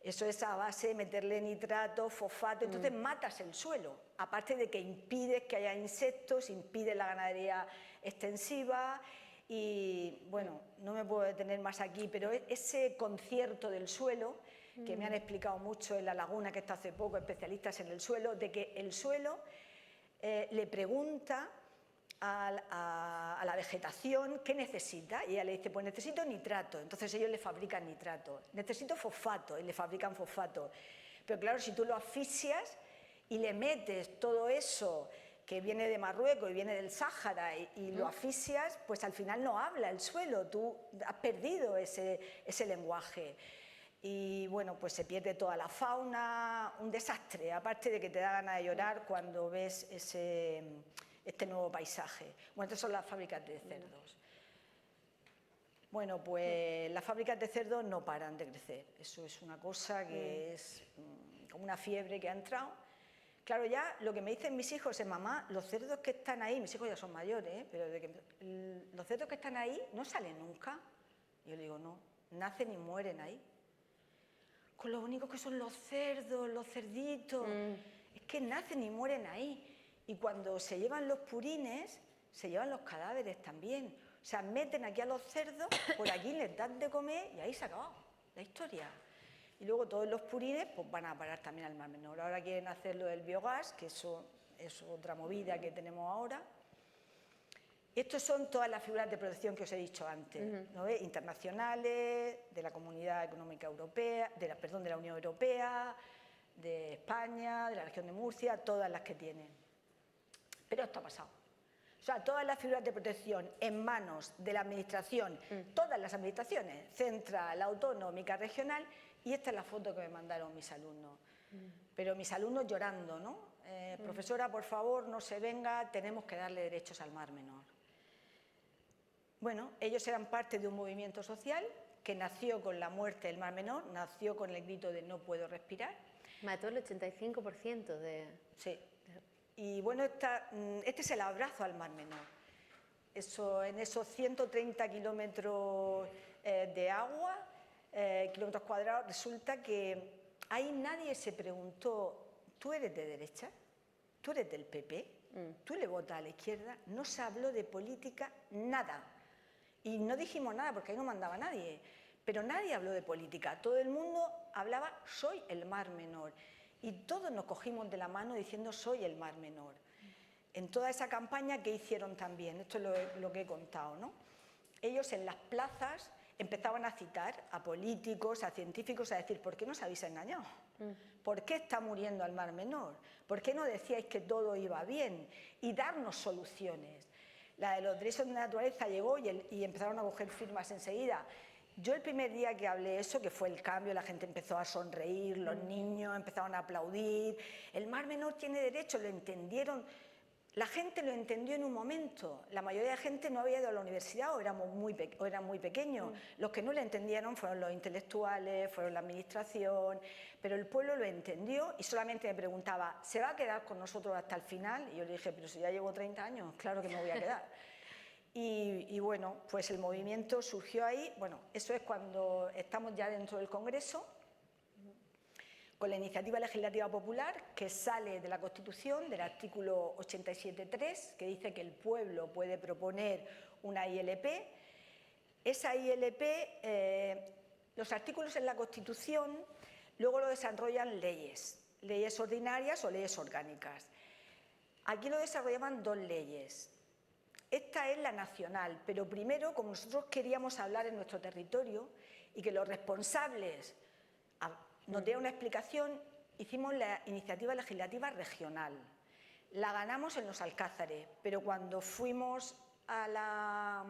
Eso es a base de meterle nitrato, fosfato, entonces matas el suelo, aparte de que impides que haya insectos, impides la ganadería extensiva y, bueno, no me puedo detener más aquí, pero ese concierto del suelo, que me han explicado mucho en La Laguna, que está hace poco, especialistas en el suelo, de que el suelo le pregunta a la vegetación qué necesita y ella le dice, pues necesito nitrato, entonces ellos le fabrican nitrato, necesito fosfato y le fabrican fosfato, pero claro, si tú lo asfixias y le metes todo eso que viene de Marruecos y viene del Sáhara y lo asfixias, pues al final no habla el suelo, tú has perdido ese lenguaje. Y bueno, pues se pierde toda la fauna, un desastre, aparte de que te da ganas de llorar cuando ves este nuevo paisaje. Bueno, estas son las fábricas de cerdos. Bueno, pues las fábricas de cerdos no paran de crecer. Eso es una cosa que es como una fiebre que ha entrado. Claro, ya lo que me dicen mis hijos es, mamá, los cerdos que están ahí, mis hijos ya son mayores, pero los cerdos que están ahí no salen nunca. Y yo le digo, no, nacen y mueren ahí. Con lo único que son los cerdos, los cerditos, es que nacen y mueren ahí. Y cuando se llevan los purines, se llevan los cadáveres también. O sea, meten aquí a los cerdos, por aquí les dan de comer y ahí se ha acabado la historia. Y luego todos los purines pues van a parar también al Mar Menor. Ahora quieren hacer lo del biogás, que eso es otra movida que tenemos ahora. Estos son todas las figuras de protección que os he dicho antes, ¿no ves? Internacionales, de la Comunidad Económica Europea, de la Unión Europea, de España, de la región de Murcia, todas las que tienen. Pero esto ha pasado. O sea, todas las figuras de protección en manos de la administración, todas las administraciones, central, autonómica, regional, y esta es la foto que me mandaron mis alumnos. Pero mis alumnos llorando, ¿no? Profesora, por favor, no se venga, tenemos que darle derechos al Mar Menor. Bueno, ellos eran parte de un movimiento social que nació con la muerte del Mar Menor, nació con el grito de no puedo respirar. Mató el 85% de... Sí. Y bueno, este es el abrazo al Mar Menor. En esos 130 kilómetros de agua, kilómetros cuadrados, resulta que ahí nadie se preguntó, ¿tú eres de derecha? ¿Tú eres del PP? ¿Tú le votas a la izquierda? No se habló de política, nada. Y no dijimos nada porque ahí no mandaba nadie. Pero nadie habló de política. Todo el mundo hablaba, soy el Mar Menor. Y todos nos cogimos de la mano diciendo soy el Mar Menor. En toda esa campaña que hicieron también, esto es lo que he contado, ¿no? Ellos en las plazas empezaban a citar a políticos, a científicos, a decir, ¿por qué nos habéis engañado? ¿Por qué está muriendo el Mar Menor? ¿Por qué no decíais que todo iba bien? Y darnos soluciones. La de los derechos de la naturaleza llegó y empezaron a coger firmas enseguida. Yo el primer día que hablé eso, que fue el cambio, la gente empezó a sonreír, los niños empezaron a aplaudir. El Mar Menor tiene derecho, lo entendieron. La gente lo entendió en un momento. La mayoría de la gente no había ido a la universidad o eran muy pequeños. Los que no lo entendieron fueron los intelectuales, fueron la administración, pero el pueblo lo entendió y solamente me preguntaba, ¿se va a quedar con nosotros hasta el final? Y yo le dije, pero si ya llevo 30 años, claro que me voy a quedar. Y bueno, pues el movimiento surgió ahí. Bueno, eso es cuando estamos ya dentro del Congreso, con la iniciativa legislativa popular que sale de la Constitución, del artículo 87.3, que dice que el pueblo puede proponer una ILP. Esa ILP, los artículos en la Constitución luego lo desarrollan leyes ordinarias o leyes orgánicas. Aquí lo desarrollaban dos leyes. Esta es la nacional, pero primero, como nosotros queríamos hablar en nuestro territorio y que los responsables nos dieran una explicación, hicimos la iniciativa legislativa regional. La ganamos en los Alcázares, pero cuando fuimos a la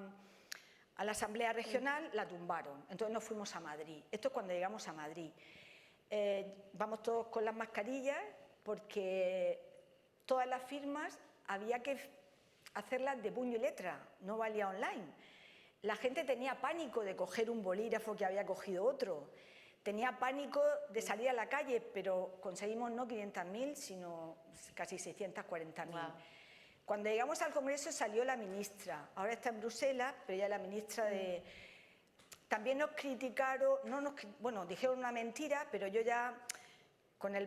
Asamblea Regional la tumbaron, entonces nos fuimos a Madrid. Esto es cuando llegamos a Madrid. Vamos todos con las mascarillas porque todas las firmas había que hacerlas de puño y letra, no valía online. La gente tenía pánico de coger un bolígrafo que había cogido otro, tenía pánico de salir a la calle, pero conseguimos no 500.000, sino casi 640.000. Wow. Cuando llegamos al Congreso salió la ministra, ahora está en Bruselas, pero ya la ministra También nos criticaron, bueno, dijeron una mentira, pero yo ya, con el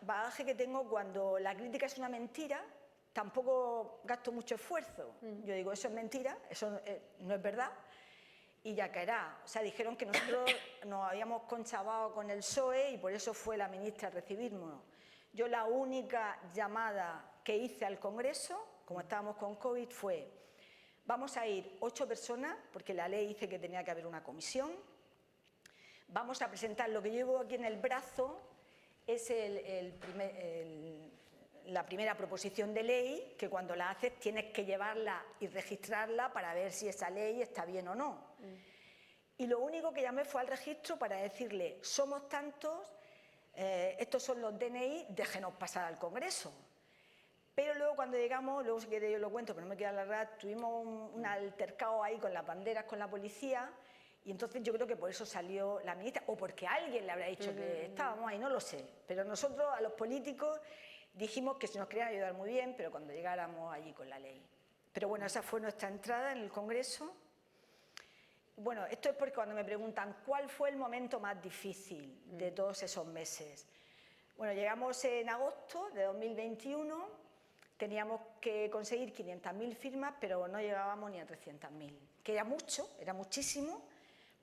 bagaje que tengo, cuando la crítica es una mentira, tampoco gasto mucho esfuerzo. Yo digo, eso es mentira, eso no es verdad, y ya caerá. O sea, dijeron que nosotros nos habíamos conchavado con el PSOE y por eso fue la ministra a recibirnos. Yo la única llamada que hice al Congreso, como estábamos con COVID, fue: vamos a ir 8 personas, porque la ley dice que tenía que haber una comisión. Vamos a presentar lo que llevo aquí en el brazo, es la primera proposición de ley, que cuando la haces tienes que llevarla y registrarla para ver si esa ley está bien o no. Y lo único que llamé fue al registro para decirle: somos tantos, estos son los DNI, déjenos pasar al Congreso. Pero luego cuando llegamos, luego si quiere yo lo cuento, pero no me quiero alargar, tuvimos un altercado ahí con las banderas, con la policía, y entonces yo creo que por eso salió la ministra, o porque alguien le habrá dicho que estábamos ahí, no lo sé. Pero nosotros, a los políticos, dijimos que si nos querían ayudar muy bien, pero cuando llegáramos allí con la ley. Pero bueno, esa fue nuestra entrada en el Congreso. Bueno, esto es porque cuando me preguntan cuál fue el momento más difícil de todos esos meses. Bueno, llegamos en agosto de 2021, teníamos que conseguir 500.000 firmas, pero no llegábamos ni a 300.000, que era mucho, era muchísimo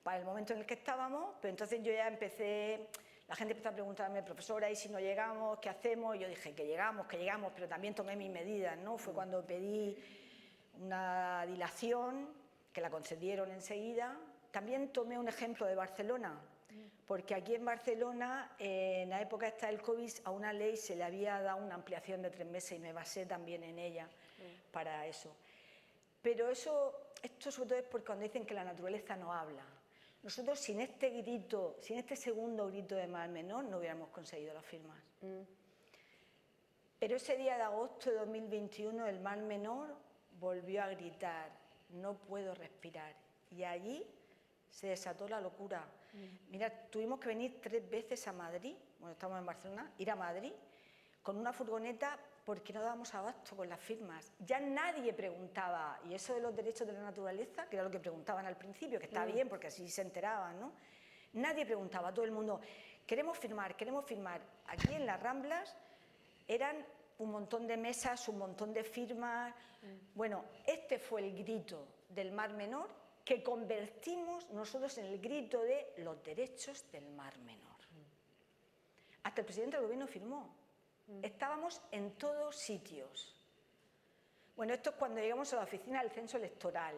para el momento en el que estábamos, pero entonces yo ya empecé, la gente empezó a preguntarme: profesora, ¿y si no llegamos, qué hacemos? Y yo dije que llegamos, pero también tomé mis medidas, ¿no? Fue cuando pedí una dilación, que la concedieron enseguida. También tomé un ejemplo de Barcelona, porque aquí en Barcelona, en la época esta del COVID, a una ley se le había dado una ampliación de 3 meses y me basé también en ella para eso. Pero esto sobre todo es porque cuando dicen que la naturaleza no habla. Nosotros sin este grito, sin este segundo grito de Mar Menor, no hubiéramos conseguido las firmas. Pero ese día de agosto de 2021 el Mar Menor volvió a gritar: no puedo respirar. Y allí se desató la locura. Mira, tuvimos que venir 3 veces a Madrid, bueno, estamos en Barcelona, ir a Madrid con una furgoneta porque no dábamos abasto con las firmas. Ya nadie preguntaba, y eso de los derechos de la naturaleza, que era lo que preguntaban al principio, que está bien porque así se enteraban, ¿no? Nadie preguntaba, todo el mundo: queremos firmar, queremos firmar. Aquí en las Ramblas eran un montón de mesas, un montón de firmas. Bueno, este fue el grito del Mar Menor que convertimos nosotros en el grito de los derechos del Mar Menor. Hasta el presidente del gobierno firmó. Estábamos en todos sitios. Bueno, esto es cuando llegamos a la oficina del censo electoral.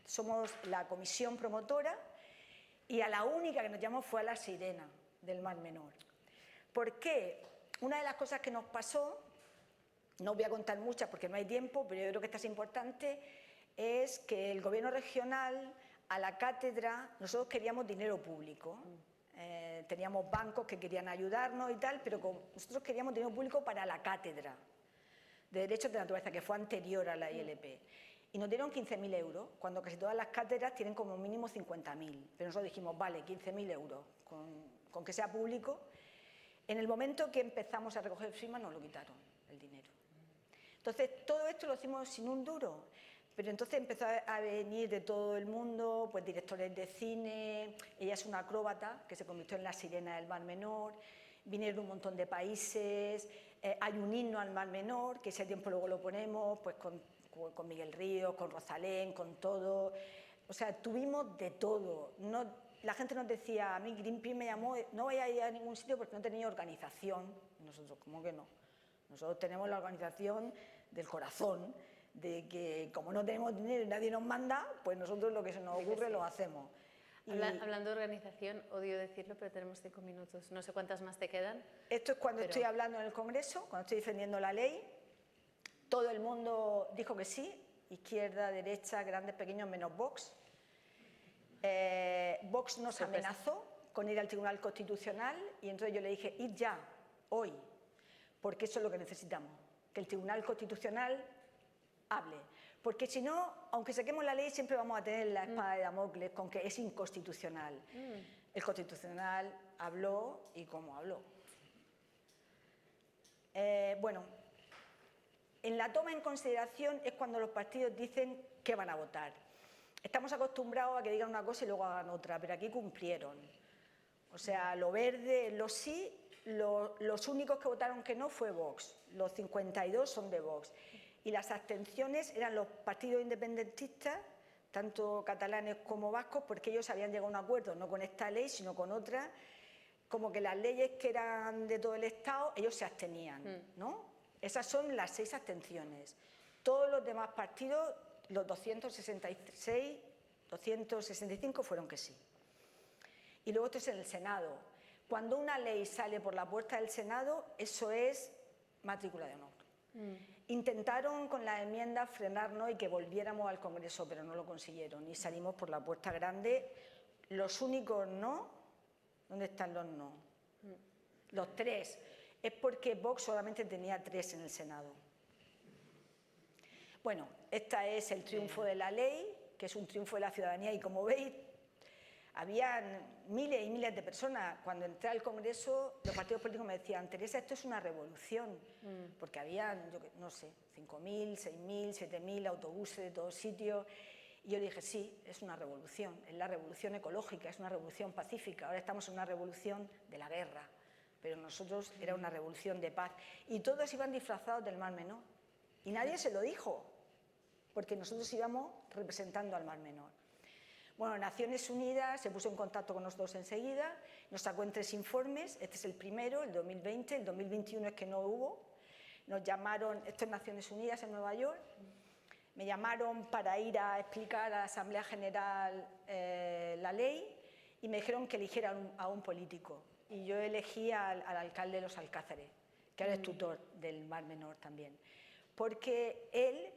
Somos la comisión promotora y a la única que nos llamó fue a la sirena del Mar Menor. ¿Por qué? Una de las cosas que nos pasó, no voy a contar muchas porque no hay tiempo, pero yo creo que esta es importante, es que el gobierno regional, a la cátedra, nosotros queríamos dinero público. Teníamos bancos que querían ayudarnos y tal, pero nosotros queríamos dinero público para la cátedra de Derechos de la Naturaleza, que fue anterior a la ILP. Y nos dieron 15.000 euros, cuando casi todas las cátedras tienen como mínimo 50.000. Pero nosotros dijimos, vale, 15.000 euros, con que sea público. En el momento que empezamos a recoger firmas nos lo quitaron, el dinero. Entonces, todo esto lo hicimos sin un duro. Pero entonces empezó a venir de todo el mundo, pues directores de cine, ella es una acróbata que se convirtió en la sirena del Mar Menor, vinieron un montón de países, hay un himno al Mar Menor, que ese tiempo luego lo ponemos, pues con Miguel Ríos, con Rosalén, con todo, o sea, tuvimos de todo. No, la gente nos decía, a mí Greenpeace me llamó, no voy a ir a ningún sitio porque no tenía organización. Nosotros, ¿cómo que no? Nosotros tenemos la organización del corazón, de que como no tenemos dinero y nadie nos manda, pues nosotros lo que se nos ocurre lo hacemos. Hablando de organización, odio decirlo, pero tenemos 5 minutos. No sé cuántas más te quedan. Esto es cuando estoy hablando en el Congreso, cuando estoy defendiendo la ley. Todo el mundo dijo que sí, izquierda, derecha, grandes, pequeños, menos Vox. Vox nos amenazó con ir al Tribunal Constitucional y entonces yo le dije, id ya, hoy, porque eso es lo que necesitamos, que el Tribunal Constitucional hable, porque si no, aunque saquemos la ley, siempre vamos a tener la espada de Damocles con que es inconstitucional. El Constitucional habló y cómo habló. Bueno, en la toma en consideración es cuando los partidos dicen qué van a votar. estamos acostumbrados a que digan una cosa y luego hagan otra, pero aquí cumplieron. O sea, lo verde, lo sí, los únicos que votaron que no fue Vox, los 52 son de Vox. Y las abstenciones eran los partidos independentistas, tanto catalanes como vascos, porque ellos habían llegado a un acuerdo, no con esta ley, sino con otra, como que las leyes que eran de todo el Estado, ellos se abstenían, ¿no? Esas son las 6 abstenciones. Todos los demás partidos, los 266, 265 fueron que sí. Y luego esto es en el Senado. Cuando una ley sale por la puerta del Senado, eso es matrícula de honor. Intentaron con las enmiendas frenarnos y que volviéramos al Congreso, pero no lo consiguieron y salimos por la puerta grande. Los únicos no, ¿dónde están los no? Los 3. Es porque Vox solamente tenía 3 en el Senado. Bueno, este es el triunfo de la ley, que es un triunfo de la ciudadanía, y como veis, habían miles y miles de personas. Cuando entré al Congreso, los partidos políticos me decían: Teresa, esto es una revolución, porque habían, yo no sé, 5.000, 6.000, 7.000 autobuses de todos sitios. Y yo dije: sí, es una revolución, es la revolución ecológica, es una revolución pacífica. Ahora estamos en una revolución de la guerra, pero nosotros era una revolución de paz. Y todos iban disfrazados del Mar Menor. Y nadie se lo dijo, porque nosotros íbamos representando al Mar Menor. Bueno, Naciones Unidas se puso en contacto con nosotros enseguida, nos sacó en 3 informes, este es el primero, el 2020, el 2021 es que no hubo. Nos llamaron, esto es Naciones Unidas en Nueva York, me llamaron para ir a explicar a la Asamblea General la ley y me dijeron que eligiera a un político. Y yo elegí al alcalde de Los Alcázares, que ahora es tutor del Mar Menor también, porque él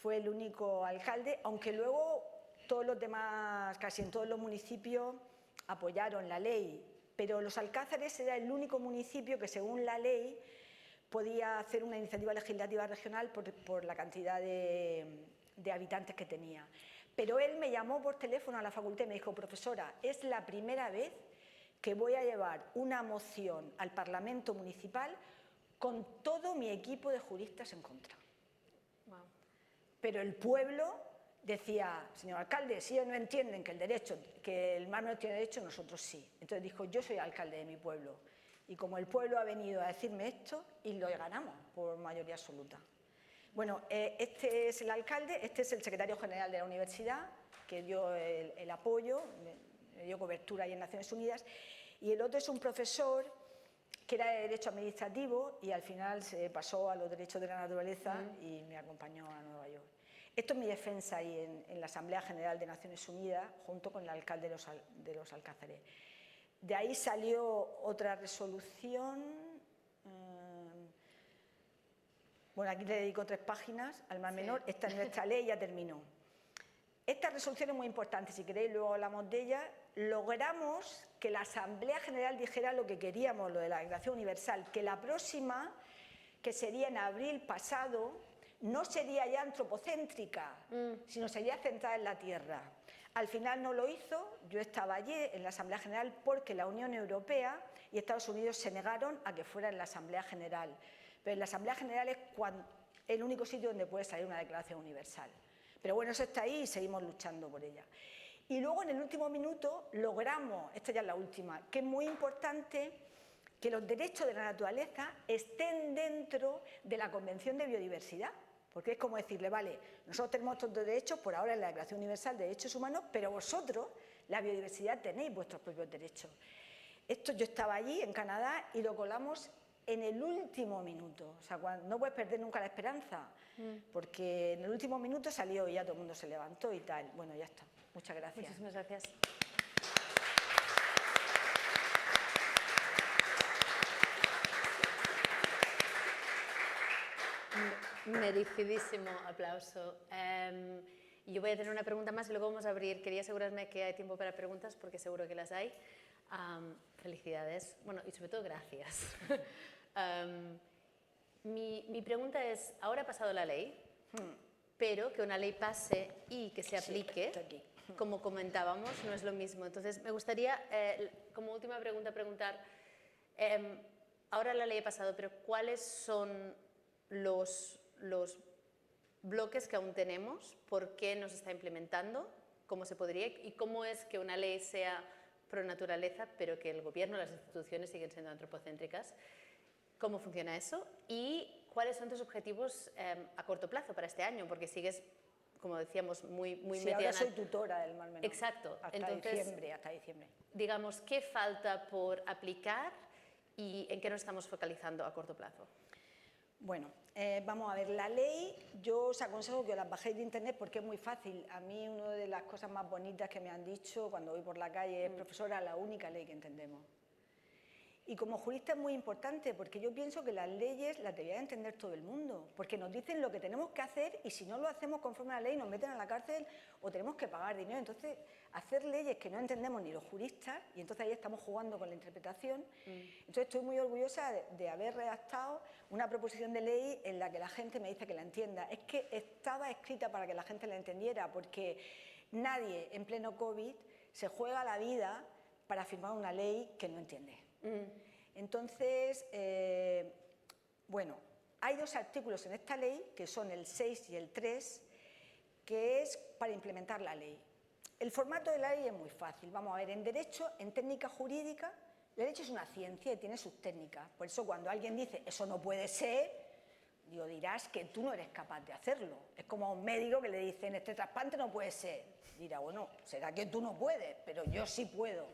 fue el único alcalde, aunque luego todos los demás, casi en todos los municipios, apoyaron la ley, pero Los Alcázares era el único municipio que, según la ley, podía hacer una iniciativa legislativa regional por la cantidad de habitantes que tenía. Pero él me llamó por teléfono a la facultad y me dijo: profesora, es la primera vez que voy a llevar una moción al Parlamento Municipal con todo mi equipo de juristas en contra. Wow. Pero el pueblo decía: señor alcalde, si ellos no entienden que el Mar Menor tiene derecho, nosotros sí. Entonces dijo: yo soy alcalde de mi pueblo. Y como el pueblo ha venido a decirme esto, y lo ganamos por mayoría absoluta. Bueno, este es el alcalde, este es el secretario general de la universidad, que dio el apoyo, me dio cobertura ahí en Naciones Unidas, y el otro es un profesor que era de Derecho Administrativo y al final se pasó a los derechos de la naturaleza y me acompañó a Nueva York. Esto es mi defensa ahí en la Asamblea General de Naciones Unidas, junto con el alcalde de Los Alcázares. De ahí salió otra resolución. Bueno, aquí le dedico 3 páginas al Mar Menor. Esta es nuestra ley, ya terminó. Esta resolución es muy importante, si queréis luego hablamos de ella. Logramos que la Asamblea General dijera lo que queríamos, lo de la Declaración Universal, que la próxima, que sería en abril pasado, no sería ya antropocéntrica, sino sería centrada en la Tierra. Al final no lo hizo, yo estaba allí en la Asamblea General porque la Unión Europea y Estados Unidos se negaron a que fuera en la Asamblea General. Pero en la Asamblea General es el único sitio donde puede salir una declaración universal. Pero bueno, eso está ahí y seguimos luchando por ella. Y luego en el último minuto logramos, esta ya es la última, que es muy importante que los derechos de la naturaleza estén dentro de la Convención de Biodiversidad. Porque es como decirle: vale, nosotros tenemos estos derechos por ahora en la Declaración Universal de Derechos Humanos, pero vosotros, la biodiversidad, tenéis vuestros propios derechos. Esto yo estaba allí, en Canadá, y lo colamos en el último minuto. O sea, no puedes perder nunca la esperanza, porque en el último minuto salió y ya todo el mundo se levantó y tal. Bueno, ya está. Muchas gracias. Muchísimas gracias. Merecidísimo aplauso. Yo voy a tener una pregunta más y luego vamos a abrir. Quería asegurarme que hay tiempo para preguntas porque seguro que las hay. Felicidades. Bueno, y sobre todo gracias. Mi pregunta es, ahora ha pasado la ley, pero que una ley pase y que se aplique, como comentábamos, no es lo mismo. Entonces, me gustaría, como última pregunta, preguntar, ahora la ley ha pasado, pero ¿cuáles son los bloques que aún tenemos? ¿Por qué no se está implementando? cómo se podría y cómo es que una ley sea pro naturaleza, pero que el gobierno, las instituciones siguen siendo antropocéntricas. ¿Cómo funciona eso? Y ¿cuáles son tus objetivos a corto plazo para este año? Porque sigues, como decíamos, muy Sí, metida ahora en soy tutora del Mar Menor. Exacto. Hasta Entonces, diciembre. Digamos, ¿qué falta por aplicar y en qué nos estamos focalizando a corto plazo? Bueno, vamos a ver, la ley, yo os aconsejo que las bajéis de internet porque es muy fácil. A mí una de las cosas más bonitas que me han dicho cuando voy por la calle es: profesora, la única ley que entendemos. Y como jurista es muy importante, porque yo pienso que las leyes las debería entender todo el mundo, porque nos dicen lo que tenemos que hacer y si no lo hacemos conforme a la ley nos meten a la cárcel o tenemos que pagar dinero. Entonces, hacer leyes que no entendemos ni los juristas, y entonces ahí estamos jugando con la interpretación. Entonces, estoy muy orgullosa de haber redactado una proposición de ley en la que la gente me dice que la entienda. Es que estaba escrita para que la gente la entendiera, porque nadie en pleno COVID se juega la vida para firmar una ley que no entiende. Entonces, bueno, hay dos artículos en esta ley, que son el 6 y el 3, que es para implementar la ley. El formato de la ley es muy fácil. Vamos a ver, en derecho, en técnica jurídica, el derecho es una ciencia y tiene sus técnicas. Por eso cuando alguien dice, eso no puede ser, digo, dirás que tú no eres capaz de hacerlo. Es como a un médico que le dicen, este trasplante no puede ser. Dirá, bueno, será que tú no puedes, pero yo sí puedo.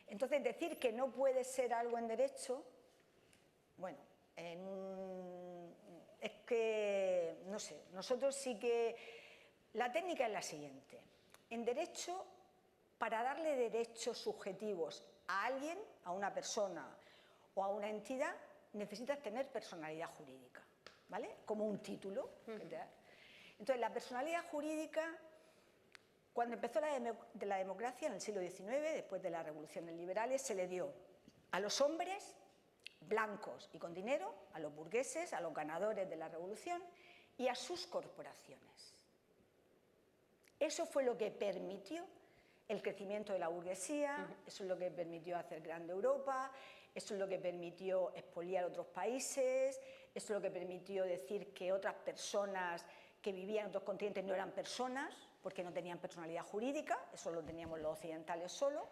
Entonces, decir que no puede ser algo en derecho, bueno, es que, no sé, nosotros sí que... La técnica es la siguiente. En derecho, para darle derechos subjetivos a alguien, a una persona o a una entidad, necesitas tener personalidad jurídica, ¿vale? Como un título que te da. Entonces, la personalidad jurídica... Cuando empezó la democracia en el siglo XIX, después de las revoluciones liberales, se le dio a los hombres blancos y con dinero, a los burgueses, a los ganadores de la revolución y a sus corporaciones. Eso fue lo que permitió el crecimiento de la burguesía, eso es lo que permitió hacer grande Europa, eso es lo que permitió expoliar otros países, eso es lo que permitió decir que otras personas que vivían en otros continentes no eran personas, porque no tenían personalidad jurídica, eso lo teníamos los occidentales solo,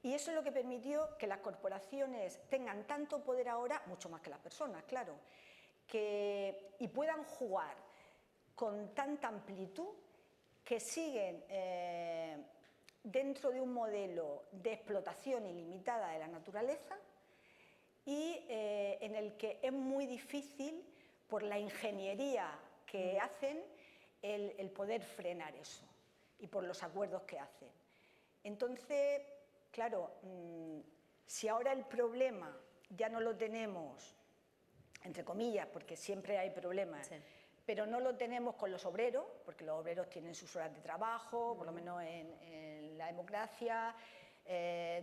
y eso es lo que permitió que las corporaciones tengan tanto poder ahora, mucho más que las personas, claro, y puedan jugar con tanta amplitud que siguen dentro de un modelo de explotación ilimitada de la naturaleza y en el que es muy difícil, por la ingeniería que hacen, el poder frenar eso y por los acuerdos que hacen. Entonces, claro, si ahora el problema ya no lo tenemos, entre comillas, porque siempre hay problemas, sí, pero no lo tenemos con los obreros, porque los obreros tienen sus horas de trabajo, por lo menos en la democracia,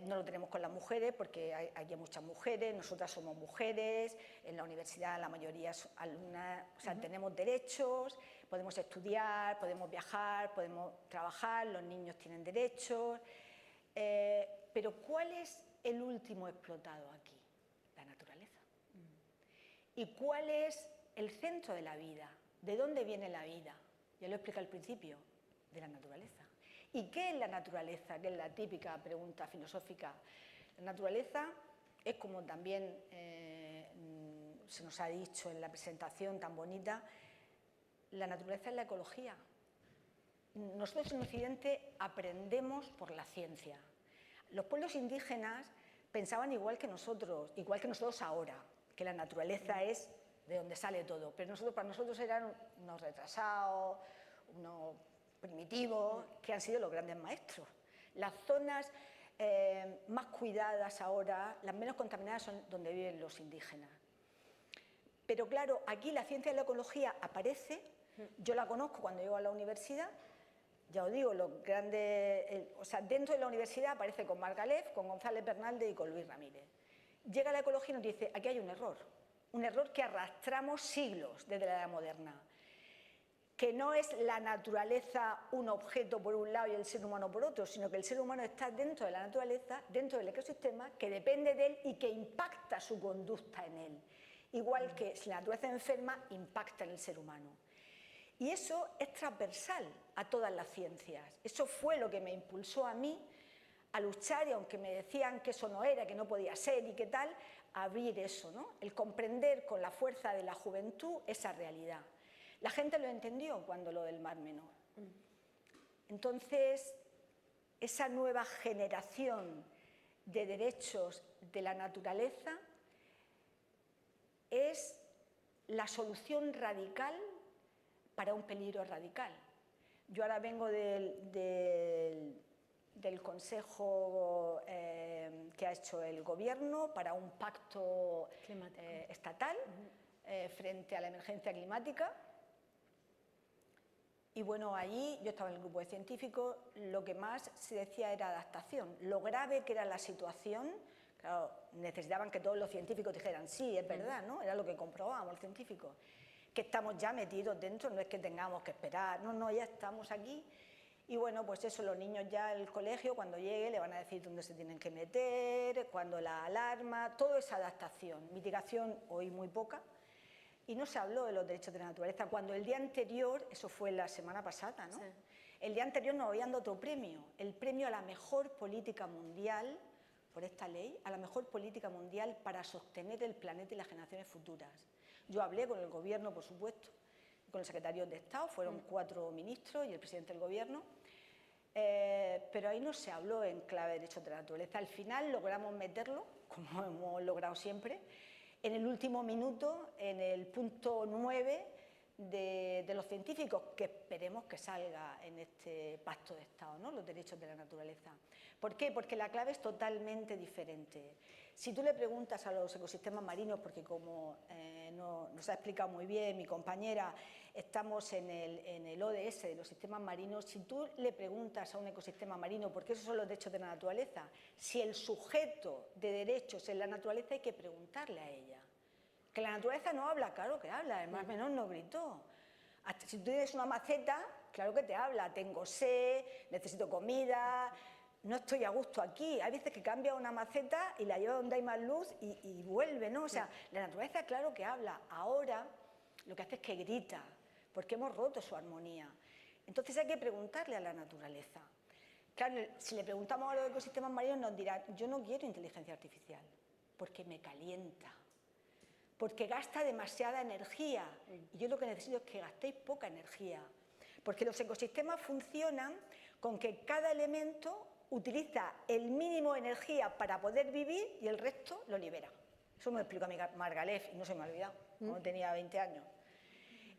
no lo tenemos con las mujeres, porque hay muchas mujeres, nosotras somos mujeres, en la universidad la mayoría son alumnas, o sea, tenemos derechos, podemos estudiar, podemos viajar, podemos trabajar, los niños tienen derechos, pero ¿cuál es el último explotado aquí? La naturaleza. ¿Y cuál es el centro de la vida? ¿De dónde viene la vida? Ya lo expliqué al principio, de la naturaleza. ¿Y qué es la naturaleza? Que es la típica pregunta filosófica. La naturaleza es, como también se nos ha dicho en la presentación tan bonita, la naturaleza es la ecología. Nosotros en Occidente aprendemos por la ciencia. Los pueblos indígenas pensaban igual que nosotros ahora, que la naturaleza es de donde sale todo, pero para nosotros eran unos retrasados, unos primitivos, que han sido los grandes maestros. Las zonas más cuidadas ahora, las menos contaminadas, son donde viven los indígenas. Pero claro, aquí la ciencia de la ecología aparece, yo la conozco cuando llego a la universidad, ya os digo, los grandes, o sea, dentro de la universidad aparece con Margalef, con González Bernaldez y con Luis Ramírez. Llega la ecología y nos dice, aquí hay un error que arrastramos siglos desde la edad moderna, que no es la naturaleza un objeto por un lado y el ser humano por otro, sino que el ser humano está dentro de la naturaleza, dentro del ecosistema, que depende de él y que impacta su conducta en él. Igual que si la naturaleza enferma, impacta en el ser humano. Y eso es transversal a todas las ciencias. Eso fue lo que me impulsó a mí a luchar, y aunque me decían que eso no era, que no podía ser y qué tal, abrir eso, ¿no? El comprender con la fuerza de la juventud esa realidad. La gente lo entendió cuando lo del Mar Menor. Entonces, esa nueva generación de derechos de la naturaleza es la solución radical para un peligro radical. Yo ahora vengo del consejo que ha hecho el gobierno para un pacto estatal frente a la emergencia climática. Y bueno, allí yo estaba en el grupo de científicos, lo que más se decía era adaptación. Lo grave que era la situación, claro, necesitaban que todos los científicos dijeran sí, es verdad, ¿no? Era lo que comprobábamos los científicos, que estamos ya metidos dentro, no es que tengamos que esperar, no, ya estamos aquí. Y bueno, pues eso, los niños ya el colegio, cuando llegue, le van a decir dónde se tienen que meter, cuándo la alarma, toda esa adaptación. Mitigación hoy muy poca. Y no se habló de los derechos de la naturaleza, cuando el día anterior, eso fue la semana pasada, ¿no? Sí. El día anterior nos habían dado otro premio, el premio a la mejor política mundial, por esta ley, a la mejor política mundial para sostener el planeta y las generaciones futuras. Yo hablé con el gobierno, por supuesto, con el secretario de Estado, fueron 4 ministros y el presidente del gobierno, pero ahí no se habló en clave de derechos de la naturaleza. Al final logramos meterlo, como hemos logrado siempre, en el último minuto, en el punto 9 de los científicos, que esperemos que salga en este pacto de Estado, ¿no? Los derechos de la naturaleza. ¿Por qué? Porque la clave es totalmente diferente. Si tú le preguntas a los ecosistemas marinos, porque como nos ha explicado muy bien mi compañera, estamos en el ODS de los sistemas marinos, si tú le preguntas a un ecosistema marino, porque esos son los derechos de la naturaleza, si el sujeto de derechos es la naturaleza, hay que preguntarle a ella. Que la naturaleza no habla, claro que habla, el Mar Menor no gritó. Hasta si tú tienes una maceta, claro que te habla, tengo sed, necesito comida, no estoy a gusto aquí. Hay veces que cambia una maceta y la lleva donde hay más luz y vuelve, ¿no? O sea, la naturaleza claro que habla. Ahora lo que hace es que grita, porque hemos roto su armonía. Entonces hay que preguntarle a la naturaleza. Claro, si le preguntamos a los ecosistemas marinos nos dirán, yo no quiero inteligencia artificial, porque me calienta, porque gasta demasiada energía. Y yo lo que necesito es que gastéis poca energía, porque los ecosistemas funcionan con que cada elemento utiliza el mínimo de energía para poder vivir y el resto lo libera. Eso me lo explicó a mí Margalef y no se me ha olvidado, cuando tenía 20 años.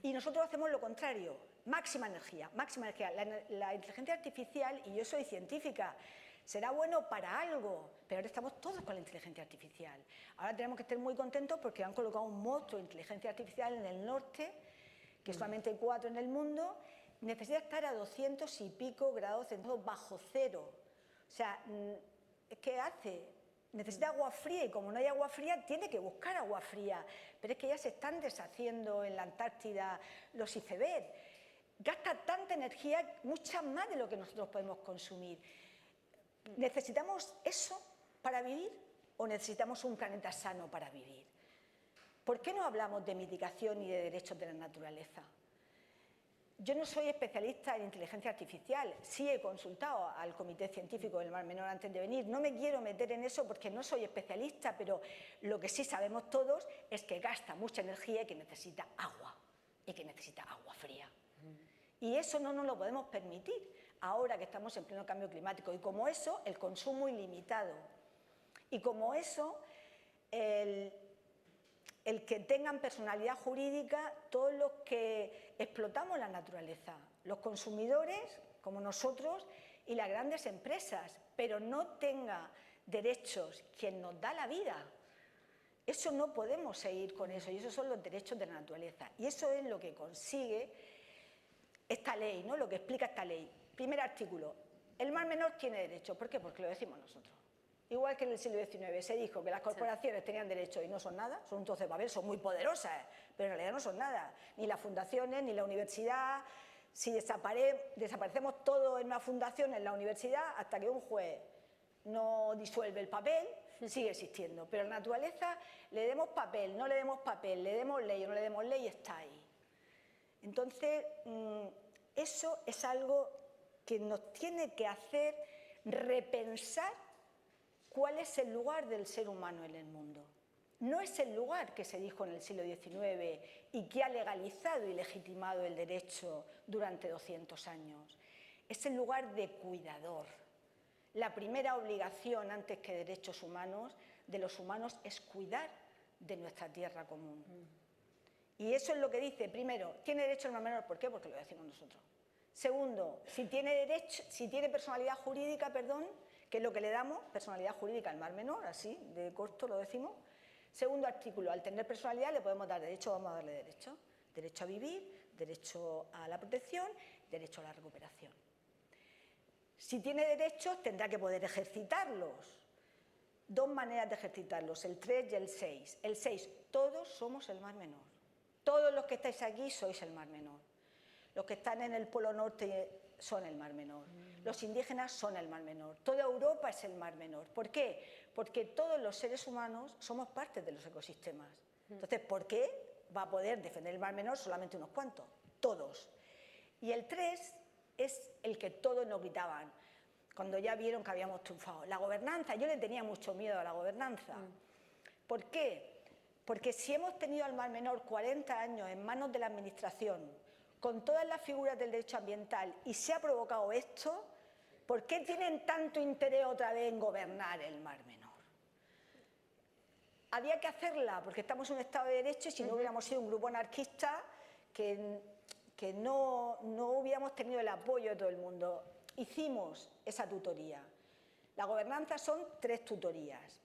Y nosotros hacemos lo contrario, máxima energía, máxima energía. La inteligencia artificial, y yo soy científica, será bueno para algo, pero ahora estamos todos con la inteligencia artificial. Ahora tenemos que estar muy contentos porque han colocado un monstruo de inteligencia artificial en el norte, que solamente hay 4 en el mundo, necesita estar a 200 y pico grados centígrados bajo cero. O sea, ¿qué hace? Necesita agua fría y como no hay agua fría, tiene que buscar agua fría. Pero es que ya se están deshaciendo en la Antártida los icebergs. Gasta tanta energía, mucha más de lo que nosotros podemos consumir. ¿Necesitamos eso para vivir o necesitamos un planeta sano para vivir? ¿Por qué no hablamos de mitigación y de derechos de la naturaleza? Yo no soy especialista en inteligencia artificial, sí he consultado al Comité Científico del Mar Menor antes de venir, no me quiero meter en eso porque no soy especialista, pero lo que sí sabemos todos es que gasta mucha energía y que necesita agua fría. Y eso no nos lo podemos permitir ahora que estamos en pleno cambio climático. Y como eso, el consumo ilimitado. Y como eso, el que tengan personalidad jurídica todos los que explotamos la naturaleza, los consumidores como nosotros y las grandes empresas, pero no tenga derechos quien nos da la vida. Eso no podemos seguir con eso y esos son los derechos de la naturaleza. Y eso es lo que consigue esta ley, ¿no? Lo que explica esta ley. Primer artículo, el Mar Menor tiene derecho. ¿Por qué? Porque lo decimos nosotros. Igual que en el siglo XIX se dijo que las corporaciones tenían derecho y no son nada, son un trozo de papel, son muy poderosas, pero en realidad no son nada. Ni las fundaciones, ni la universidad. Si desaparecemos todo en una fundación, en la universidad, hasta que un juez no disuelve el papel, sigue existiendo. Pero a la naturaleza le demos papel, no le demos papel, le demos ley o no le demos ley, está ahí. Entonces, eso es algo que nos tiene que hacer repensar cuál es el lugar del ser humano en el mundo. No es el lugar que se dijo en el siglo XIX y que ha legalizado y legitimado el derecho durante 200 años. Es el lugar de cuidador. La primera obligación, antes que derechos humanos, de los humanos es cuidar de nuestra tierra común. Y eso es lo que dice, primero, tiene derecho el mar menor, ¿por qué? Porque lo decimos nosotros. Segundo, si tiene personalidad jurídica, que es lo que le damos, personalidad jurídica al mar menor, así, de corto lo decimos. Segundo artículo, al tener personalidad le podemos dar derecho, vamos a darle derecho. Derecho a vivir, derecho a la protección, derecho a la recuperación. Si tiene derechos, tendrá que poder ejercitarlos. Dos maneras de ejercitarlos, el 3 y el 6. El 6, todos somos el mar menor. Todos los que estáis aquí sois el mar menor. Los que están en el Polo Norte son el mar menor. Los indígenas son el mar menor. Toda Europa es el mar menor. ¿Por qué? Porque todos los seres humanos somos parte de los ecosistemas. Entonces, ¿por qué va a poder defender el mar menor solamente unos cuantos? Todos. Y el 3 es el que todos nos gritaban cuando ya vieron que habíamos triunfado. La gobernanza, yo le tenía mucho miedo a la gobernanza. ¿Por qué? Porque si hemos tenido al mar menor 40 años en manos de la administración, con todas las figuras del derecho ambiental, y se ha provocado esto, ¿por qué tienen tanto interés otra vez en gobernar el mar menor? Había que hacerla, porque estamos en un Estado de Derecho y si no hubiéramos sido un grupo anarquista que no hubiéramos tenido el apoyo de todo el mundo. Hicimos esa tutoría. La gobernanza son 3 tutorías.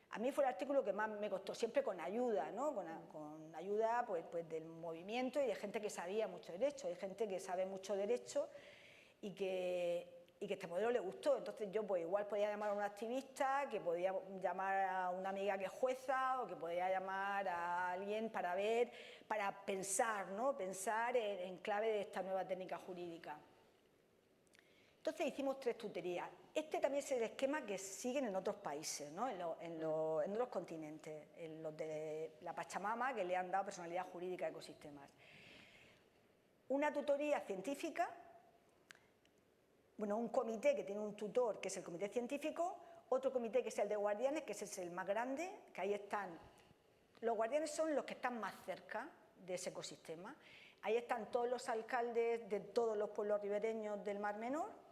A mí fue el artículo que más me costó, siempre con ayuda, ¿no? Con ayuda pues del movimiento y de gente que sabía mucho derecho, hay gente que sabe mucho derecho y que este modelo le gustó. Entonces yo pues igual podía llamar a un activista, que podía llamar a una amiga que es jueza o que podía llamar a alguien para pensar, ¿no? Pensar en clave de esta nueva técnica jurídica. Entonces hicimos 3 tutorías. Este también es el esquema que siguen en otros países, ¿no? en otros continentes, en los de la Pachamama, que le han dado personalidad jurídica a ecosistemas. Una tutoría científica, bueno, un comité que tiene un tutor, que es el comité científico, otro comité que es el de guardianes, que ese es el más grande, que ahí están. Los guardianes son los que están más cerca de ese ecosistema. Ahí están todos los alcaldes de todos los pueblos ribereños del Mar Menor.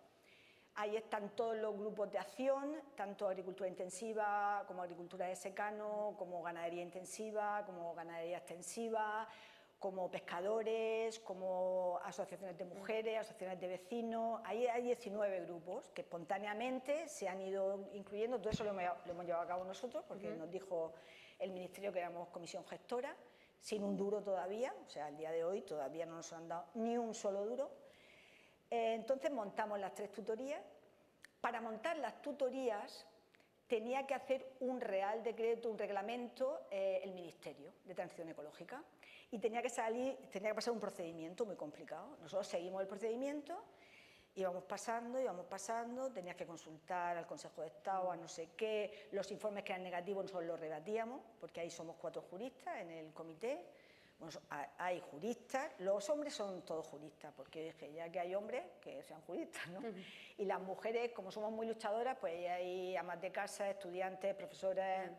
Ahí están todos los grupos de acción, tanto agricultura intensiva como agricultura de secano, como ganadería intensiva, como ganadería extensiva, como pescadores, como asociaciones de mujeres, asociaciones de vecinos. Ahí hay 19 grupos que espontáneamente se han ido incluyendo. Todo eso lo hemos llevado a cabo nosotros, porque nos dijo el Ministerio que éramos comisión gestora, sin un duro todavía, o sea, al día de hoy todavía no nos han dado ni un solo duro. Entonces montamos las 3 tutorías. Para montar las tutorías tenía que hacer un real decreto, un reglamento, el Ministerio de Transición Ecológica, y tenía que pasar un procedimiento muy complicado. Nosotros seguimos el procedimiento, íbamos pasando, tenías que consultar al Consejo de Estado, a no sé qué, los informes que eran negativos nosotros los rebatíamos, porque ahí somos 4 juristas en el comité. Bueno, hay juristas, los hombres son todos juristas, porque dije, ya que hay hombres, que sean juristas, ¿no? Y las mujeres, como somos muy luchadoras, pues hay amas de casa, estudiantes, profesoras,